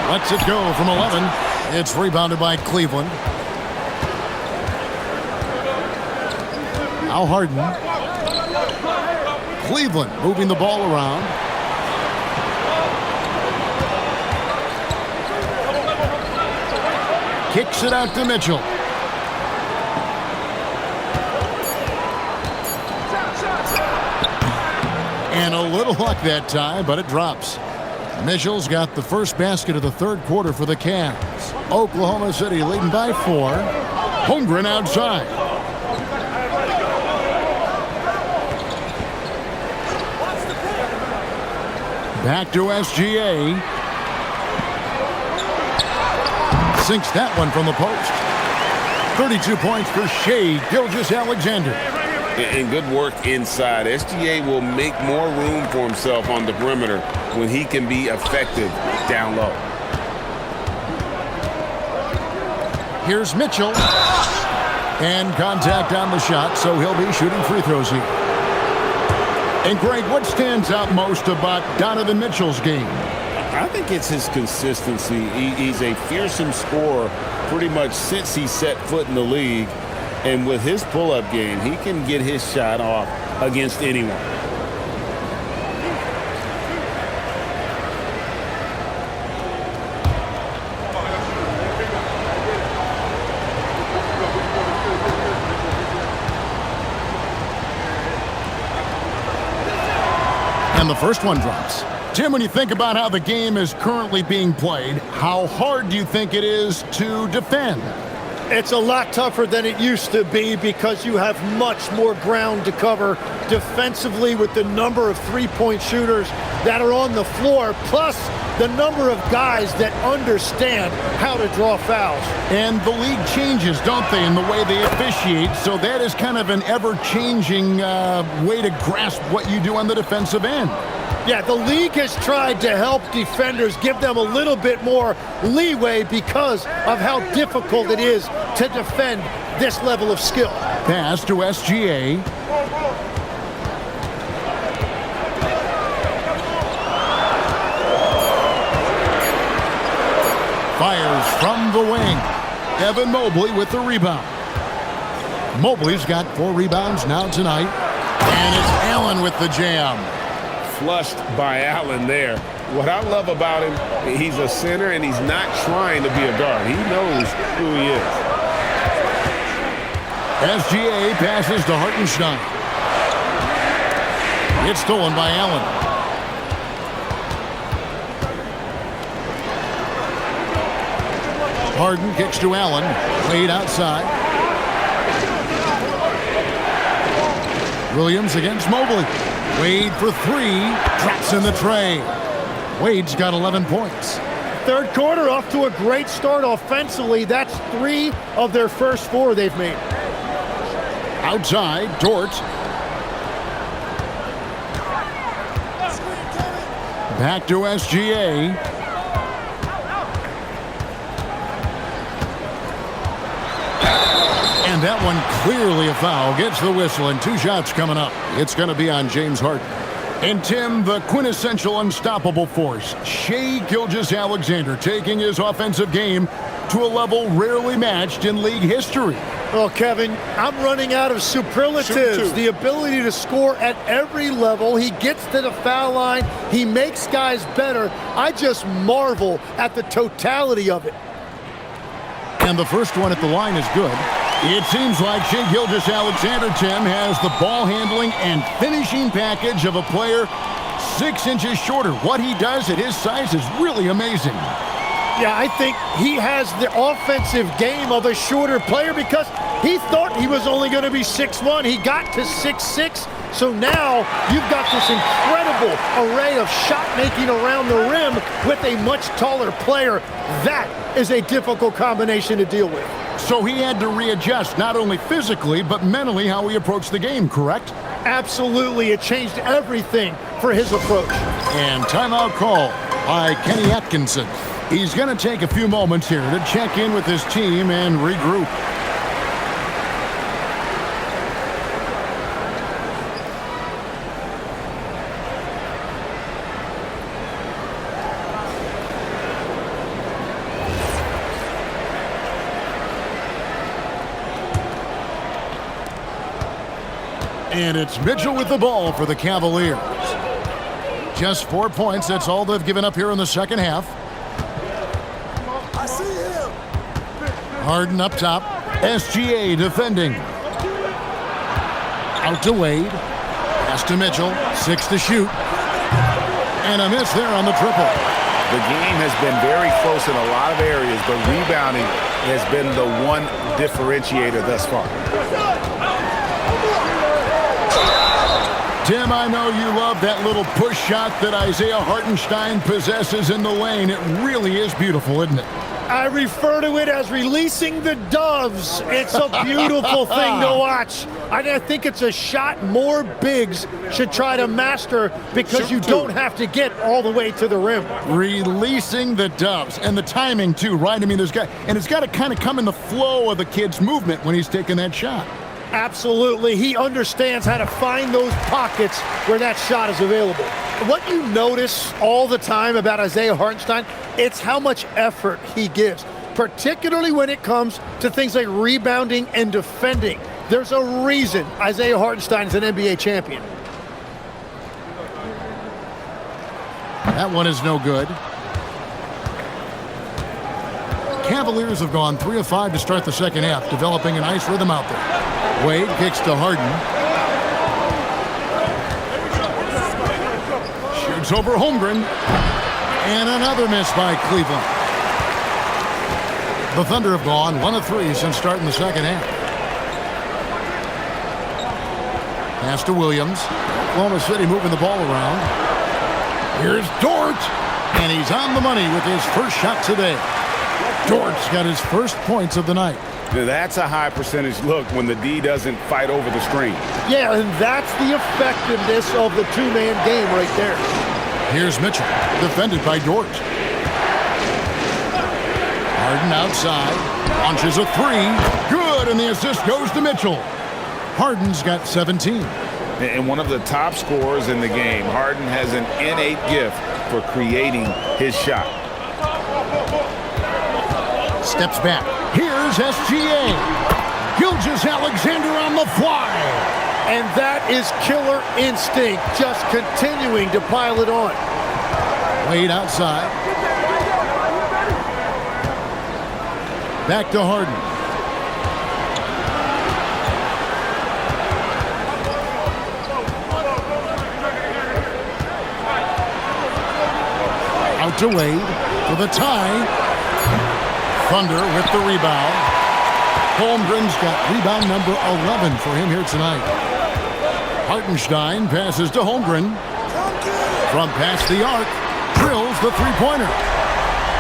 Lets it go from 11. It's rebounded by Cleveland. Now Harden. Cleveland moving the ball around. Kicks it out to Mitchell. And a little luck that time, but it drops. Mitchell's got the first basket of the third quarter for the Cavs. Oklahoma City leading by 4. Holmgren outside. Back to SGA. Sinks that one from the post. 32 points for Shai Gilgeous-Alexander. And good work inside. SGA will make more room for himself on the perimeter when he can be effective down low. Here's Mitchell. And contact on the shot, so he'll be shooting free throws here. And Greg, what stands out most about Donovan Mitchell's game? I think it's his consistency. He's a fearsome scorer pretty much since he set foot in the league. And with his pull-up game, he can get his shot off against anyone. And the first one drops. Tim, when you think about how the game is currently being played, how hard do you think it is to defend? It's a lot tougher than it used to be because you have much more ground to cover defensively with the number of three-point shooters that are on the floor, plus the number of guys that understand how to draw fouls. And the league changes, don't they, in the way they officiate, so that is kind of an ever-changing way to grasp what you do on the defensive end. Yeah, the league has tried to help defenders, give them a little bit more leeway because of how difficult it is to defend this level of skill. Pass to SGA. Fires from the wing. Evan Mobley with the rebound. Mobley's got 4 rebounds now tonight. And it's Allen with the jam. Flushed by Allen there. What I love about him, he's a center and he's not trying to be a guard. He knows who he is. SGA passes to Hartenstein. It's stolen by Allen. Harden kicks to Allen. Laid outside. Williams against Mobley. Wade for 3, drops in the tray. Wade's got 11 points. Third quarter off to a great start offensively. That's 3 of their first 4 they've made. Outside, Dort. Back to SGA. And that one clearly a foul. Gets the whistle and 2 shots coming up. It's going to be on James Harden. And Tim, the quintessential unstoppable force, Shai Gilgeous-Alexander, taking his offensive game to a level rarely matched in league history. Well, Kevin, I'm running out of superlatives. The ability to score at every level. He gets to the foul line. He makes guys better. I just marvel at the totality of it. And the first one at the line is good. It seems like Shai Gilgeous-Alexander, Tim, has the ball handling and finishing package of a player 6 inches shorter. What he does at his size is really amazing. Yeah, I think he has the offensive game of a shorter player because he thought he was only going to be 6'1". He got to 6'6". So now you've got this incredible array of shot making around the rim with a much taller player. That is a difficult combination to deal with. So he had to readjust not only physically but mentally how he approached the game, correct? Absolutely. It changed everything for his approach. And timeout call by Kenny Atkinson. He's going to take a few moments here to check in with his team and regroup. And it's Mitchell with the ball for the Cavaliers. Just 4 points. That's all they've given up here in the second half. I see him. Harden up top. SGA defending. Out to Wade. Pass to Mitchell. 6 to shoot. And a miss there on the triple. The game has been very close in a lot of areas, but rebounding has been the one differentiator thus far. Tim, I know you love that little push shot that Isaiah Hartenstein possesses in the lane. It really is beautiful, isn't it? I refer to it as releasing the doves. It's a beautiful thing to watch. I think it's a shot more bigs should try to master because you don't have to get all the way to the rim. Releasing the doves. And the timing, too, right? I mean, it's got to kind of come in the flow of the kid's movement when he's taking that shot. Absolutely. He understands how to find those pockets where that shot is available. What you notice all the time about Isaiah Hartenstein, it's how much effort he gives, particularly when it comes to things like rebounding and defending. There's a reason Isaiah Hartenstein is an NBA champion. That one is no good. Cavaliers have gone 3 of 5 to start the second half, developing a nice rhythm out there. Wade kicks to Harden. Shoots over Holmgren. And another miss by Cleveland. The Thunder have gone 1 of 3 since starting the second half. Pass to Williams. Oklahoma City moving the ball around. Here's Dort. And he's on the money with his first shot today. Dort's got his first points of the night. That's a high percentage look when the D doesn't fight over the screen. Yeah, and that's the effectiveness of the two-man game right there. Here's Mitchell, defended by Dort. Harden outside, launches a 3. Good, and the assist goes to Mitchell. Harden's got 17. And one of the top scorers in the game, Harden has an innate gift for creating his shot. Steps back. Here's SGA. Gilgeous-Alexander on the fly. And that is killer instinct, just continuing to pile it on. Wade outside. Back to Harden. Out to Wade for the tie. Thunder with the rebound. Holmgren's got rebound number 11 for him here tonight. Hartenstein passes to Holmgren. From past the arc, drills the three-pointer.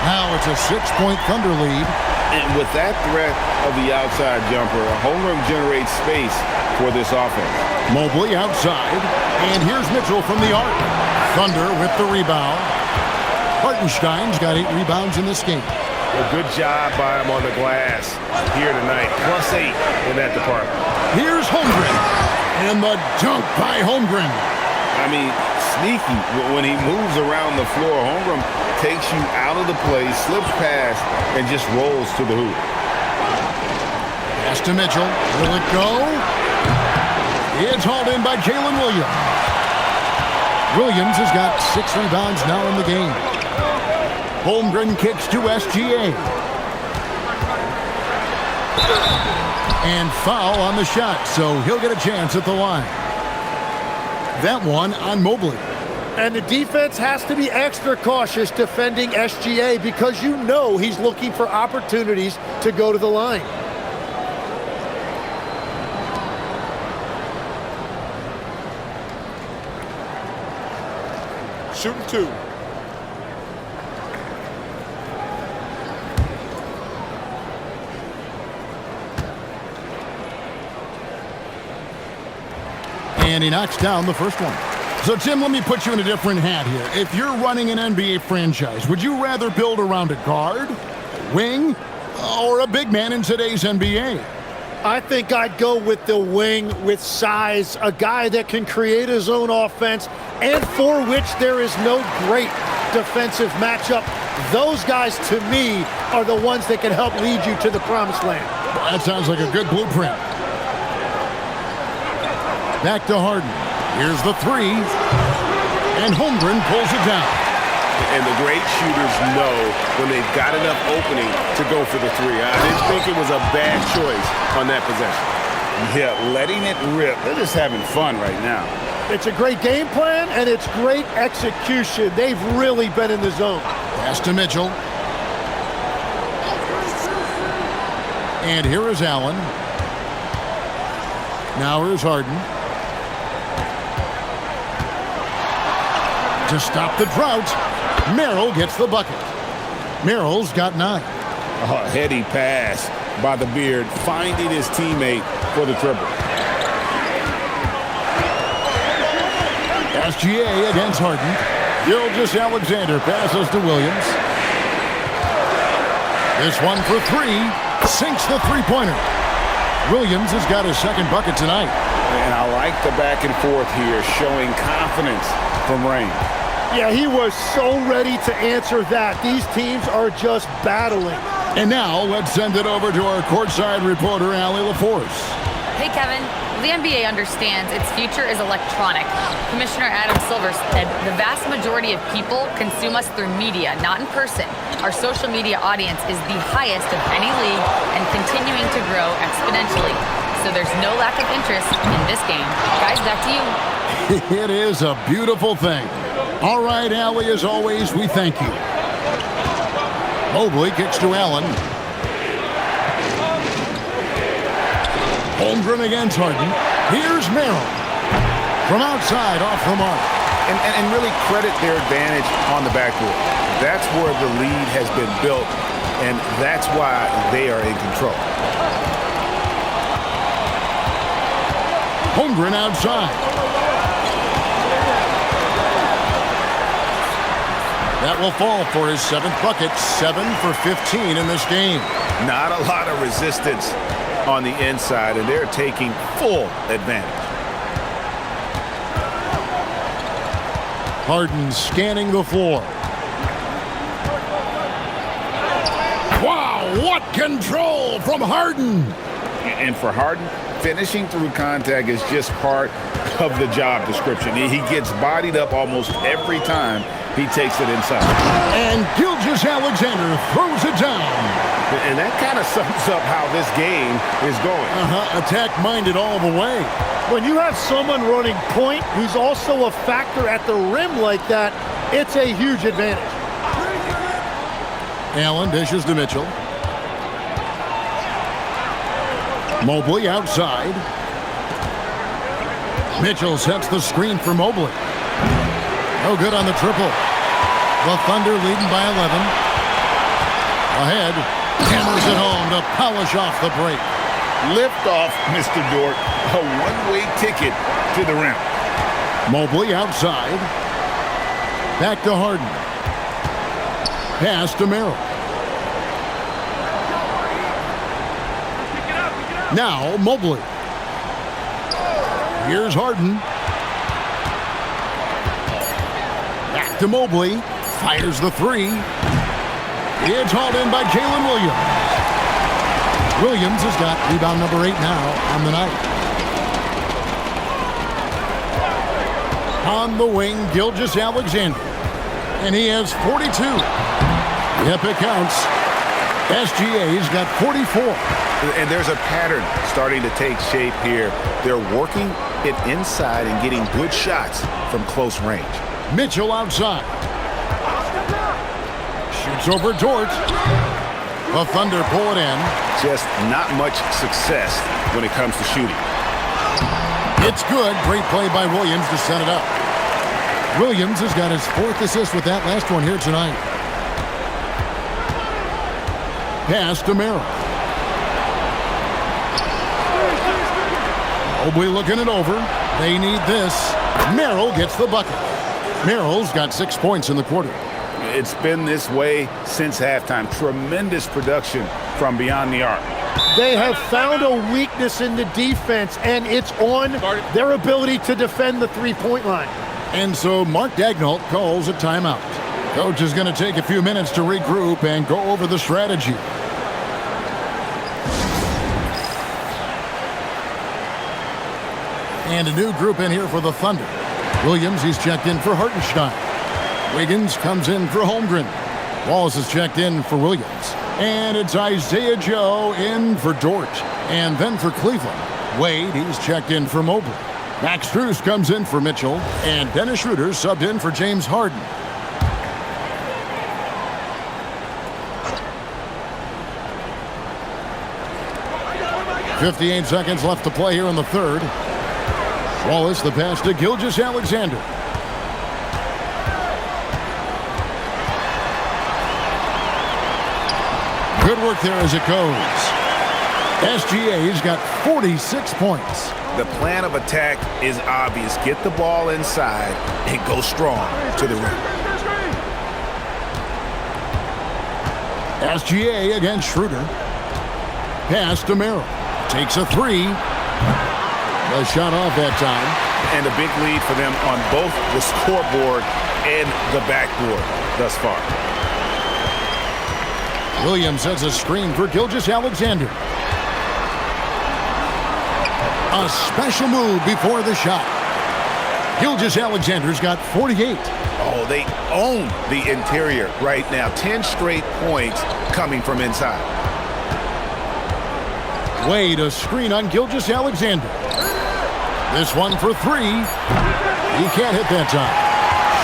Now it's a 6-point Thunder lead. And with that threat of the outside jumper, Holmgren generates space for this offense. Mobley outside. And here's Mitchell from the arc. Thunder with the rebound. Hartenstein's got 8 rebounds in this game. A good job by him on the glass here tonight. +8 in that department. Here's Holmgren. And the dunk by Holmgren. I mean, sneaky. When he moves around the floor, Holmgren takes you out of the play, slips past, and just rolls to the hoop. Pass to Mitchell. Will it go? It's hauled in by Jalen Williams. Williams has got 6 rebounds now in the game. Holmgren kicks to SGA. And foul on the shot, so he'll get a chance at the line. That one on Mobley. And the defense has to be extra cautious defending SGA because you know he's looking for opportunities to go to the line. Shooting 2. And he knocks down the first one. So, Tim, let me put you in a different hat here. If you're running an NBA franchise, would you rather build around a guard, a wing, or a big man in today's NBA? I think I'd go with the wing with size, a guy that can create his own offense and for which there is no great defensive matchup. Those guys, to me, are the ones that can help lead you to the promised land. Well, that sounds like a good blueprint. Back to Harden. Here's the three. And Holmgren pulls it down. And the great shooters know when they've got enough opening to go for the three. I didn't think it was a bad choice on that possession. Yeah, letting it rip. They're just having fun right now. It's a great game plan, and it's great execution. They've really been in the zone. Pass to Mitchell. And here is Allen. Now here's Harden. To stop the drought, Merrill gets the bucket. Merrill's got 9. A heady pass by the Beard, finding his teammate for the triple. SGA against Harden. Gilgeous-Alexander passes to Williams. This one for 3. Sinks the three-pointer. Williams has got his second bucket tonight. And I like the back and forth here, showing confidence from Rain. Yeah, he was so ready to answer that. These teams are just battling. And now let's send it over to our courtside reporter, Allie LaForce. Hey, Kevin. The NBA understands its future is electronic. Commissioner Adam Silver said the vast majority of people consume us through media, not in person. Our social media audience is the highest of any league and continuing to grow exponentially. So there's no lack of interest in this game. Guys, back to you. It is a beautiful thing. All right, Allie, as always, we thank you. Mobley kicks to Allen. Holmgren against Harden. Here's Merrill. From outside, off the mark. And really credit their advantage on the backboard. That's where the lead has been built, and that's why they are in control. Holmgren outside. That will fall for his 7th bucket, 7 for 15 in this game. Not a lot of resistance on the inside, and they're taking full advantage. Harden scanning the floor. Wow, what control from Harden! And for Harden, finishing through contact is just part of the job description. He gets bodied up almost every time he takes it inside. And Gilgeous-Alexander throws it down. And that kind of sums up how this game is going. Attack-minded all the way. When you have someone running point who's also a factor at the rim like that, it's a huge advantage. Allen dishes to Mitchell. Mobley outside. Mitchell sets the screen for Mobley. No good on the triple. The Thunder leading by 11. Ahead. Hammers it home to polish off the break. Lift off, Mr. Dort. A one-way ticket to the rim. Mobley outside. Back to Harden. Pass to Merrill. Now Mobley. Here's Harden. Back to Mobley. Fires the 3. It's hauled in by Jalen Williams. Williams has got rebound number 8 now on the night. On the wing, Gilgeous-Alexander. And he has 42. Yep, it counts. SGA's got 44. And there's a pattern starting to take shape here. They're working it inside and getting good shots from close range. Mitchell outside. Shoots over Dort. The Thunder pull it in. Just not much success when it comes to shooting. It's good. Great play by Williams to set it up. Williams has got his 4th assist with that last one here tonight. Pass to Merrill. Mobley looking it over. They need this. Merrill gets the bucket. Merrill's got 6 points in the quarter. It's been this way since halftime. Tremendous production from beyond the arc. They have found a weakness in the defense, and it's on their ability to defend the three-point line. And so Mark Daigneault calls a timeout. Coach is going to take a few minutes to regroup and go over the strategy. And a new group in here for the Thunder. Williams, he's checked in for Hartenstein. Wiggins comes in for Holmgren. Wallace is checked in for Williams. And it's Isaiah Joe in for Dort. And then for Cleveland, Wade, he's checked in for Mobley. Max Strus comes in for Mitchell. And Dennis Schroeder subbed in for James Harden. .58 seconds left to play here in the third. Wallace, the pass to Gilgeous-Alexander. Good work there as it goes. SGA's got 46 points. The plan of attack is obvious. Get the ball inside and go strong to the rim. SGA against Schroeder. Pass to Merrill. Takes a three. The shot off that time. And a big lead for them on both the scoreboard and the backboard thus far. Williams sets a screen for Gilgeous-Alexander. A special move before the shot. Gilgeous-Alexander's got 48. Oh, they own the interior right now. 10 straight points coming from inside. Wade, a screen on Gilgeous-Alexander. This one for three. He can't hit that time.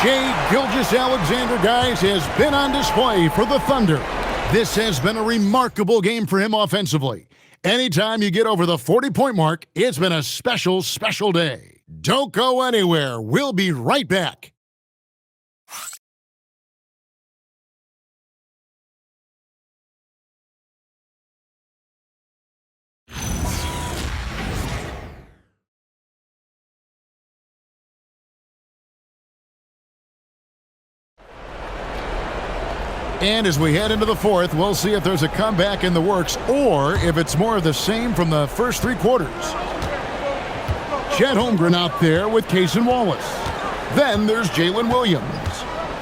Shai Gilgeous-Alexander, guys, has been on display for the Thunder. This has been a remarkable game for him offensively. Anytime you get over the 40-point mark, it's been a special, special day. Don't go anywhere. We'll be right back. And as we head into the fourth, we'll see if there's a comeback in the works or if it's more of the same from the first three quarters. Chet Holmgren out there with Cason Wallace. Then there's Jalen Williams.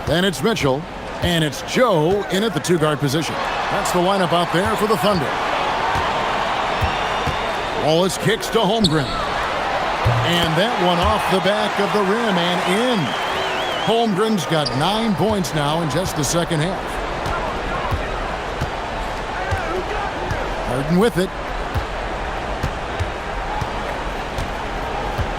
Then it's Mitchell. And it's Joe in at the two-guard position. That's the lineup out there for the Thunder. Wallace kicks to Holmgren. And that one off the back of the rim and in. Holmgren's got 9 points now in just the second half. Harden with it.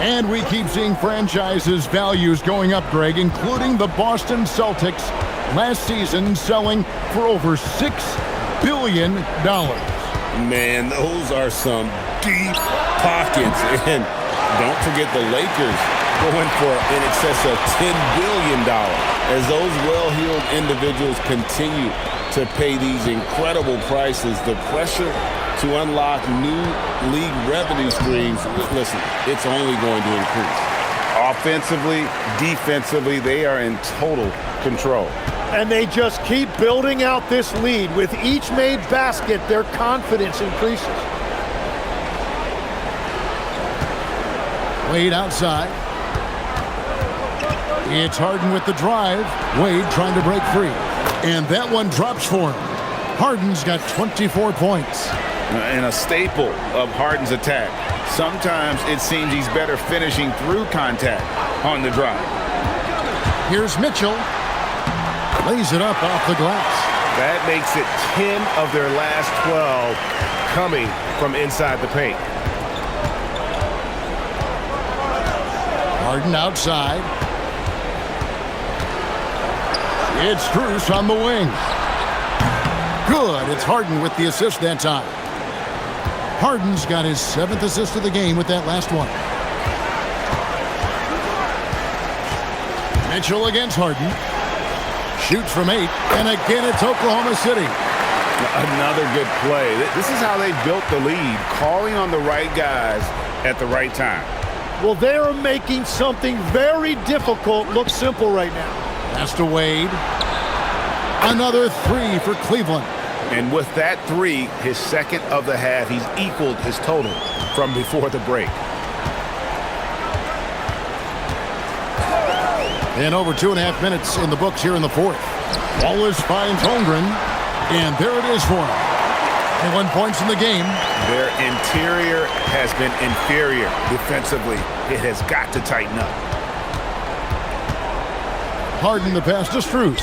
And we keep seeing franchises' values going up, Greg, including the Boston Celtics last season selling for over $6 billion. Man, those are some deep pockets. And don't forget the Lakers going for in excess of $10 billion as those well-heeled individuals continue to pay these incredible prices. The pressure to unlock new league revenue streams, listen, it's only going to increase. Offensively, defensively, they are in total control. And they just keep building out this lead. With each made basket, their confidence increases. Wade outside. It's Harden with the drive. Wade trying to break free. And that one drops for him. Harden's got 24 points. And a staple of Harden's attack. Sometimes it seems he's better finishing through contact on the drive. Here's Mitchell. Lays it up off the glass. That makes it 10 of their last 12 coming from inside the paint. Harden outside. It's Strus on the wing. Good. It's Harden with the assist that time. Harden's got his 7th assist of the game with that last one. Mitchell against Harden. Shoots from 8. And again, it's Oklahoma City. Another good play. This is how they built the lead, calling on the right guys at the right time. Well, they are making something very difficult look simple right now. Pass to Wade. Another three for Cleveland. And with that three, his second of the half, he's equaled his total from before the break. And over 2.5 minutes in the books here in the fourth. Wallace finds Holmgren, and there it is for him. 21 points in the game. Their interior has been inferior defensively. It has got to tighten up. Harden the pass to Strus.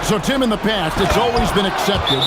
So, Tim, in the past, it's always been accepted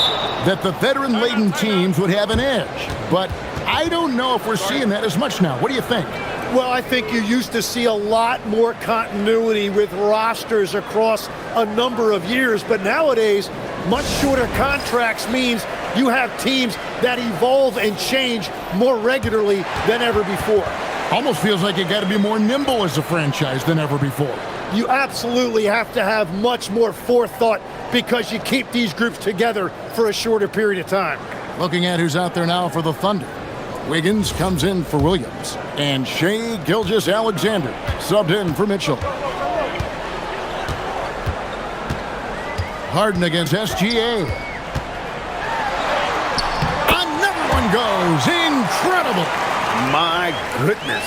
that the veteran-laden teams would have an edge. But I don't know if we're seeing that as much now. What do you think? Well, I think you used to see a lot more continuity with rosters across a number of years. But nowadays, much shorter contracts means you have teams that evolve and change more regularly than ever before. Almost feels like you got to be more nimble as a franchise than ever before. You absolutely have to have much more forethought because you keep these groups together for a shorter period of time. Looking at who's out there now for the Thunder. Wiggins comes in for Williams. And Shai Gilgeous-Alexander subbed in for Mitchell. Harden against SGA. Another one goes. Incredible. My goodness.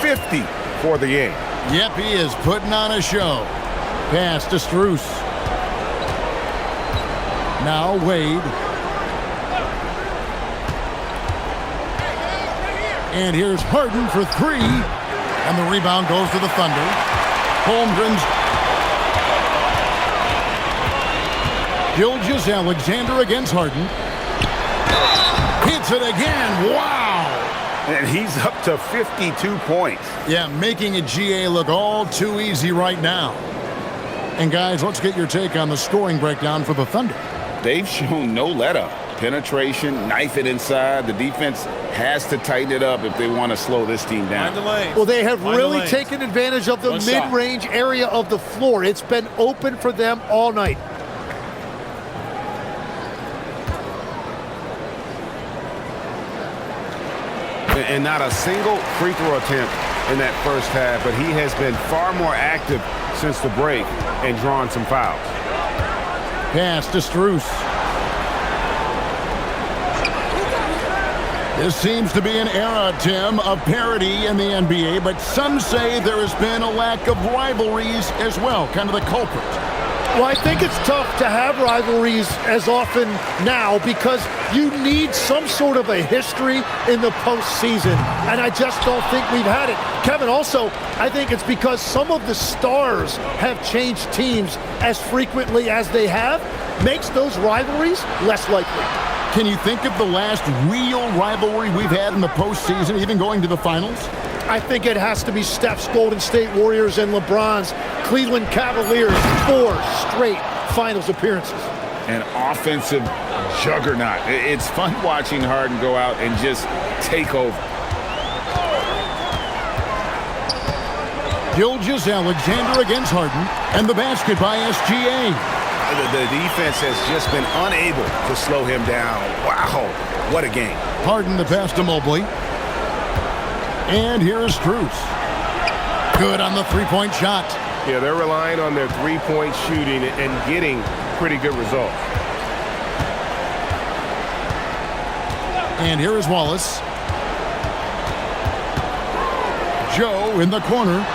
50 for the game. Yep, he is putting on a show. Pass to Strus. Now Wade. And here's Harden for three. And the rebound goes to the Thunder. Holmgren's. Gilgeous-Alexander against Harden. Hits it again. Wow. And he's up to 52 points. Yeah, making a GA look all too easy right now. And guys, let's get your take on the scoring breakdown for the Thunder. They've shown no let-up. Penetration, knife it inside. The defense has to tighten it up if they want to slow this team down. Well, they have really taken advantage of the mid-range area of the floor. It's been open for them all night. And not a single free throw attempt in that first half, but he has been far more active since the break and drawn some fouls. Pass to Strus. This seems to be an era, Tim, of parity in the NBA, but some say there has been a lack of rivalries as well, kind of the culprit. Well, I think it's tough to have rivalries as often now because you need some sort of a history in the postseason, and I just don't think we've had it. Kevin, also, I think it's because some of the stars have changed teams as frequently as they have, makes those rivalries less likely. Can you think of the last real rivalry we've had in the postseason, even going to the finals? I think it has to be Steph's Golden State Warriors and LeBron's Cleveland Cavaliers, 4 straight finals appearances. An offensive juggernaut. It's fun watching Harden go out and just take over. Gilgeous-Alexander against Harden, and the basket by SGA. The defense has just been unable to slow him down. Wow, what a game. Harden the pass to Mobley. And here is Strus. Good on the three-point shot. Yeah, they're relying on their three-point shooting and getting pretty good results. And here is Wallace. Joe in the corner.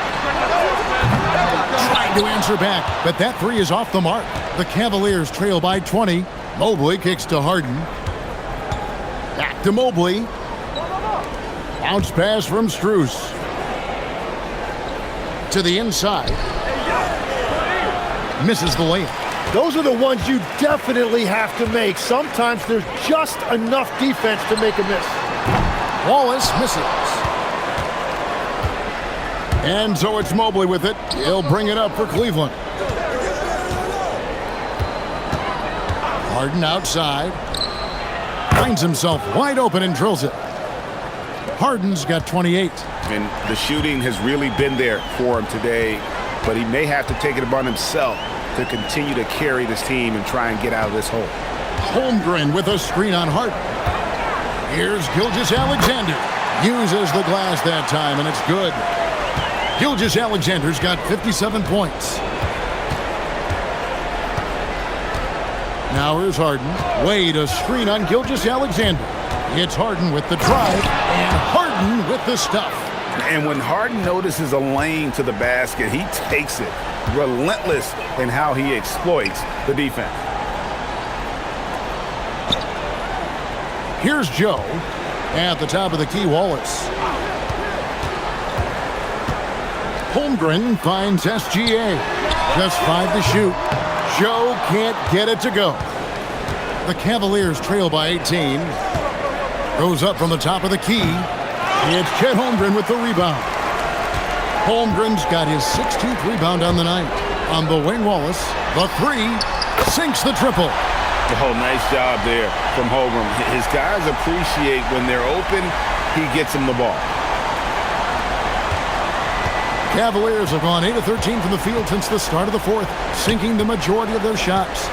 Trying to answer back, but that three is off the mark. The Cavaliers trail by 20. Mobley kicks to Harden. Back to Mobley. Bounce pass from Strus. To the inside. Misses the layup. Those are the ones you definitely have to make. Sometimes there's just enough defense to make a miss. Wallace misses. And so it's Mobley with it. He'll bring it up for Cleveland. Harden outside. Finds himself wide open and drills it. Harden's got 28. And the shooting has really been there for him today, but he may have to take it upon himself to continue to carry this team and try and get out of this hole. Holmgren with a screen on Harden. Here's Gilgeous-Alexander. Uses the glass that time, and it's good. Gilgeous-Alexander's got 57 points. Now here's Harden. Wade, a screen on Gilgeous-Alexander. It's Harden with the drive, and Harden with the stuff. And when Harden notices a lane to the basket, he takes it. Relentless in how he exploits the defense. Here's Joe. At the top of the key, Wallace. Holmgren finds SGA. Just 5 to shoot. Joe can't get it to go. The Cavaliers trail by 18. Goes up from the top of the key. It's Chet Holmgren with the rebound. Holmgren's got his 16th rebound on the night. On the wing, Wallace. The three. Sinks the triple. Oh, nice job there from Holmgren. His guys appreciate when they're open, he gets them the ball. Cavaliers have gone 8 of 13 from the field since the start of the fourth, sinking the majority of their shots.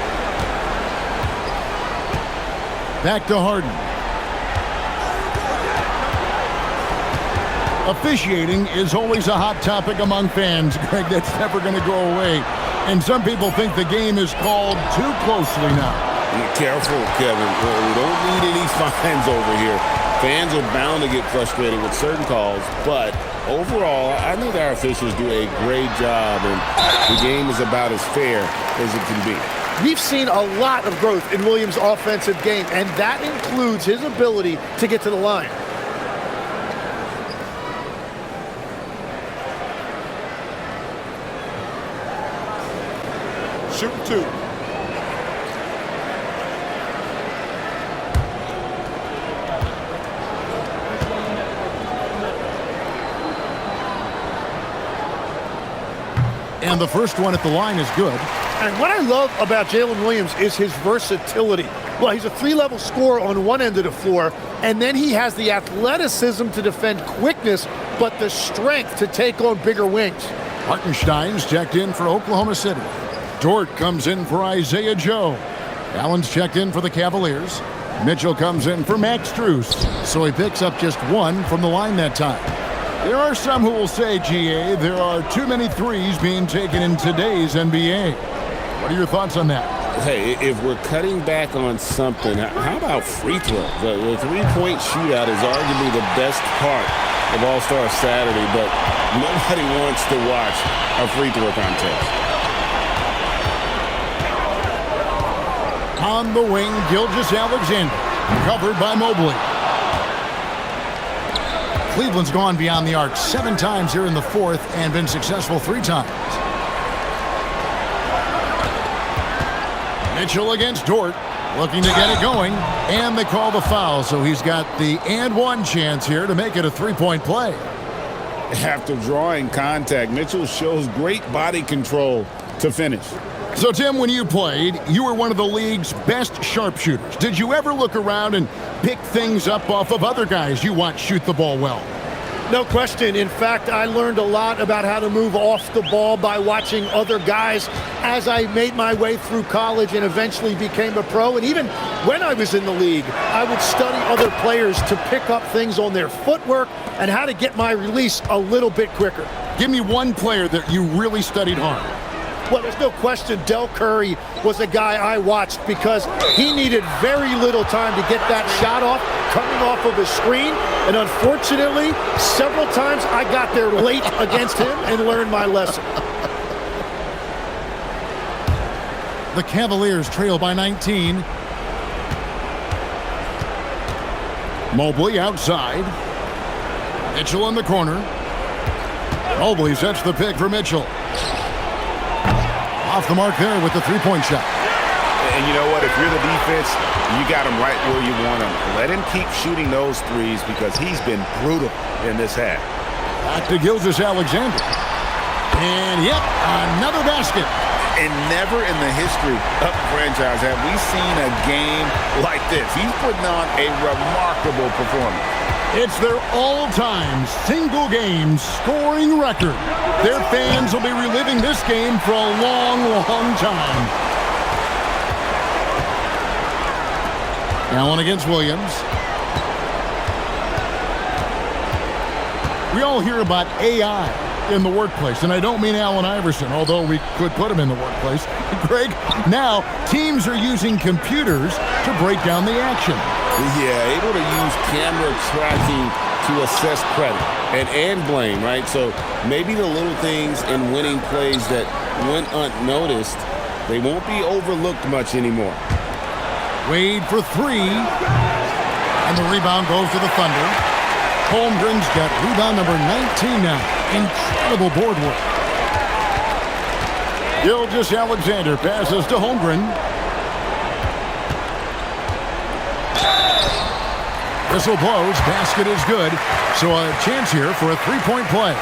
Back to Harden. Officiating is always a hot topic among fans, Greg. That's never going to go away. And some people think the game is called too closely now. Careful, Kevin. We don't need any fines over here. Fans are bound to get frustrated with certain calls, but overall, I think our officials do a great job, and the game is about as fair as it can be. We've seen a lot of growth in Williams' offensive game, and that includes his ability to get to the line. Shooting 2. And the first one at the line is good. And what I love about Jalen Williams is his versatility. Well, he's a 3-level scorer on one end of the floor, and then he has the athleticism to defend quickness, but the strength to take on bigger wings. Hartenstein's checked in for Oklahoma City. Dort comes in for Isaiah Joe. Allen's checked in for the Cavaliers. Mitchell comes in for Max Strus, so he picks up just 1 from the line that time. There are some who will say, GA, there are too many threes being taken in today's NBA. What are your thoughts on that? Hey, if we're cutting back on something, how about free throw? The three-point shootout is arguably the best part of All-Star Saturday, but nobody wants to watch a free throw contest. On the wing, Gilgeous-Alexander, covered by Mobley. Cleveland's gone beyond the arc 7 times here in the fourth and been successful 3 times. Mitchell against Dort, looking to get it going, and they call the foul, so he's got the and 1 chance here to make it a 3-point play. After drawing contact, Mitchell shows great body control to finish. So, Tim, when you played, you were one of the league's best sharpshooters. Did you ever look around and pick things up off of other guys you watch shoot the ball well? No question. In fact, I learned a lot about how to move off the ball by watching other guys as I made my way through college and eventually became a pro. And even when I was in the league, I would study other players to pick up things on their footwork and how to get my release a little bit quicker. Give me one player that you really studied hard. Well, there's no question Del Curry was a guy I watched because he needed very little time to get that shot off, coming off of a screen. And unfortunately, several times I got there late against him and learned my lesson. The Cavaliers trail by 19. Mobley outside. Mitchell in the corner. Mobley sets the pick for Mitchell. Off the mark there with the 3-point shot. And you know what? If you're the defense, you got him right where you want him. Let him keep shooting those threes because he's been brutal in this half. Back to Gilgeous-Alexander. And, yep, another basket. And never in the history of the franchise have we seen a game like this. He's putting on a remarkable performance. It's their all-time single-game scoring record. Their fans will be reliving this game for a long, long time. Allen against Williams. We all hear about AI in the workplace, and I don't mean Allen Iverson, although we could put him in the workplace. Greg, now teams are using computers to break down the action. Yeah, able to use camera tracking to assess credit and blame, right? So maybe the little things in winning plays that went unnoticed, they won't be overlooked much anymore. Wade for three. And the rebound goes to the Thunder. Holmgren's got rebound number 19 now. Incredible board work. Gilgeous-Alexander passes to Holmgren. Whistle blows. Basket is good. So a chance here for a three-point play.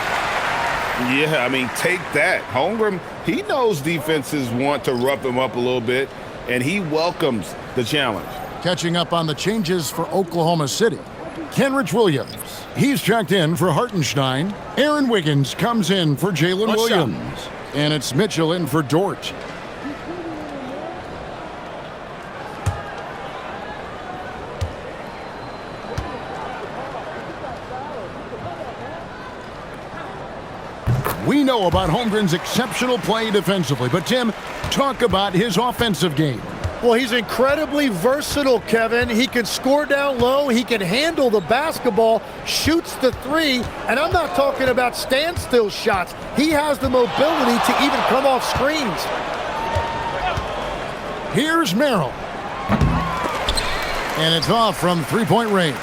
Yeah, I mean, take that. Holmgren, he knows defenses want to rough him up a little bit, and he welcomes the challenge. Catching up on the changes for Oklahoma City. Kenrich Williams. He's checked in for Hartenstein. Aaron Wiggins comes in for Jalen Williams. And it's Mitchell in for Dort. We know about Holmgren's exceptional play defensively, but Tim, talk about his offensive game. Well, he's incredibly versatile, Kevin. He can score down low. He can handle the basketball, shoots the three, and I'm not talking about standstill shots. He has the mobility to even come off screens. Here's Merrill. And it's off from three-point range.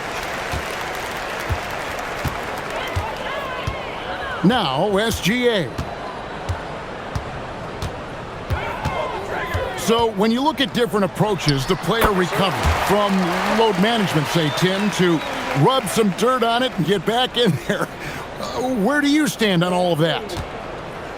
Now, SGA. So when you look at different approaches to player recovery, from load management, say, Tim, to rub some dirt on it and get back in there, where do you stand on all of that?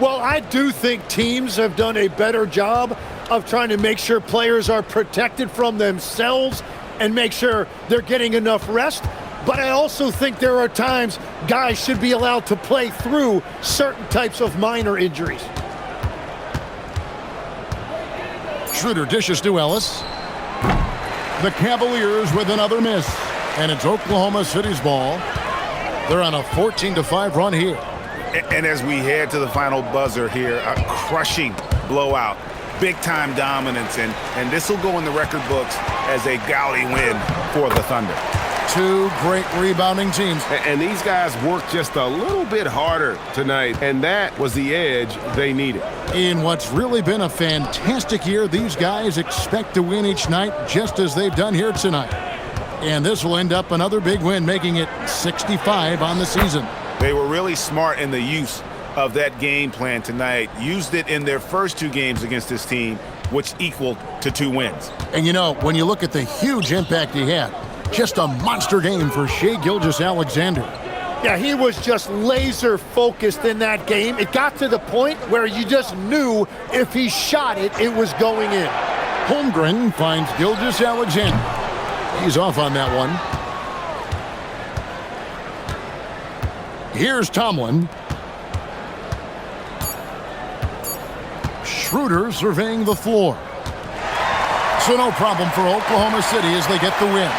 Well, I do think teams have done a better job of trying to make sure players are protected from themselves and make sure they're getting enough rest. But I also think there are times guys should be allowed to play through certain types of minor injuries. Schroeder dishes to Ellis. The Cavaliers with another miss. And it's Oklahoma City's ball. They're on a 14-5 run here. And as we head to the final buzzer here, a crushing blowout. Big-time dominance, and this will go in the record books as a gaudy win for the Thunder. Two great rebounding teams. And these guys worked just a little bit harder tonight, and that was the edge they needed. In what's really been a fantastic year, these guys expect to win each night just as they've done here tonight. And this will end up another big win, making it 65 on the season. They were really smart in the use of that game plan tonight. Used it in their first two games against this team, which equaled to 2 wins. And you know, when you look at the huge impact he had, just a monster game for Shai Gilgeous-Alexander. Yeah, he was just laser focused in that game. It got to the point where you just knew if he shot it, it was going in. Holmgren finds Gilgeous-Alexander. He's off on that one. Here's Tomlin. Schroeder surveying the floor. So no problem for Oklahoma City as they get the win.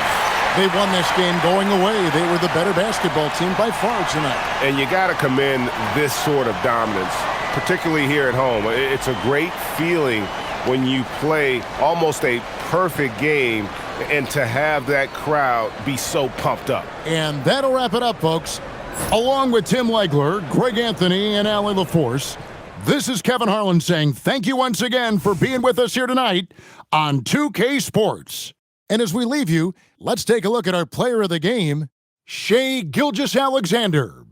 They won this game going away. They were the better basketball team by far tonight. And you got to commend this sort of dominance, particularly here at home. It's a great feeling when you play almost a perfect game and to have that crowd be so pumped up. And that'll wrap it up, folks. Along with Tim Legler, Greg Anthony, and Allie LaForce, this is Kevin Harlan saying thank you once again for being with us here tonight on 2K Sports. And as we leave you, let's take a look at our player of the game, Shai Gilgeous-Alexander.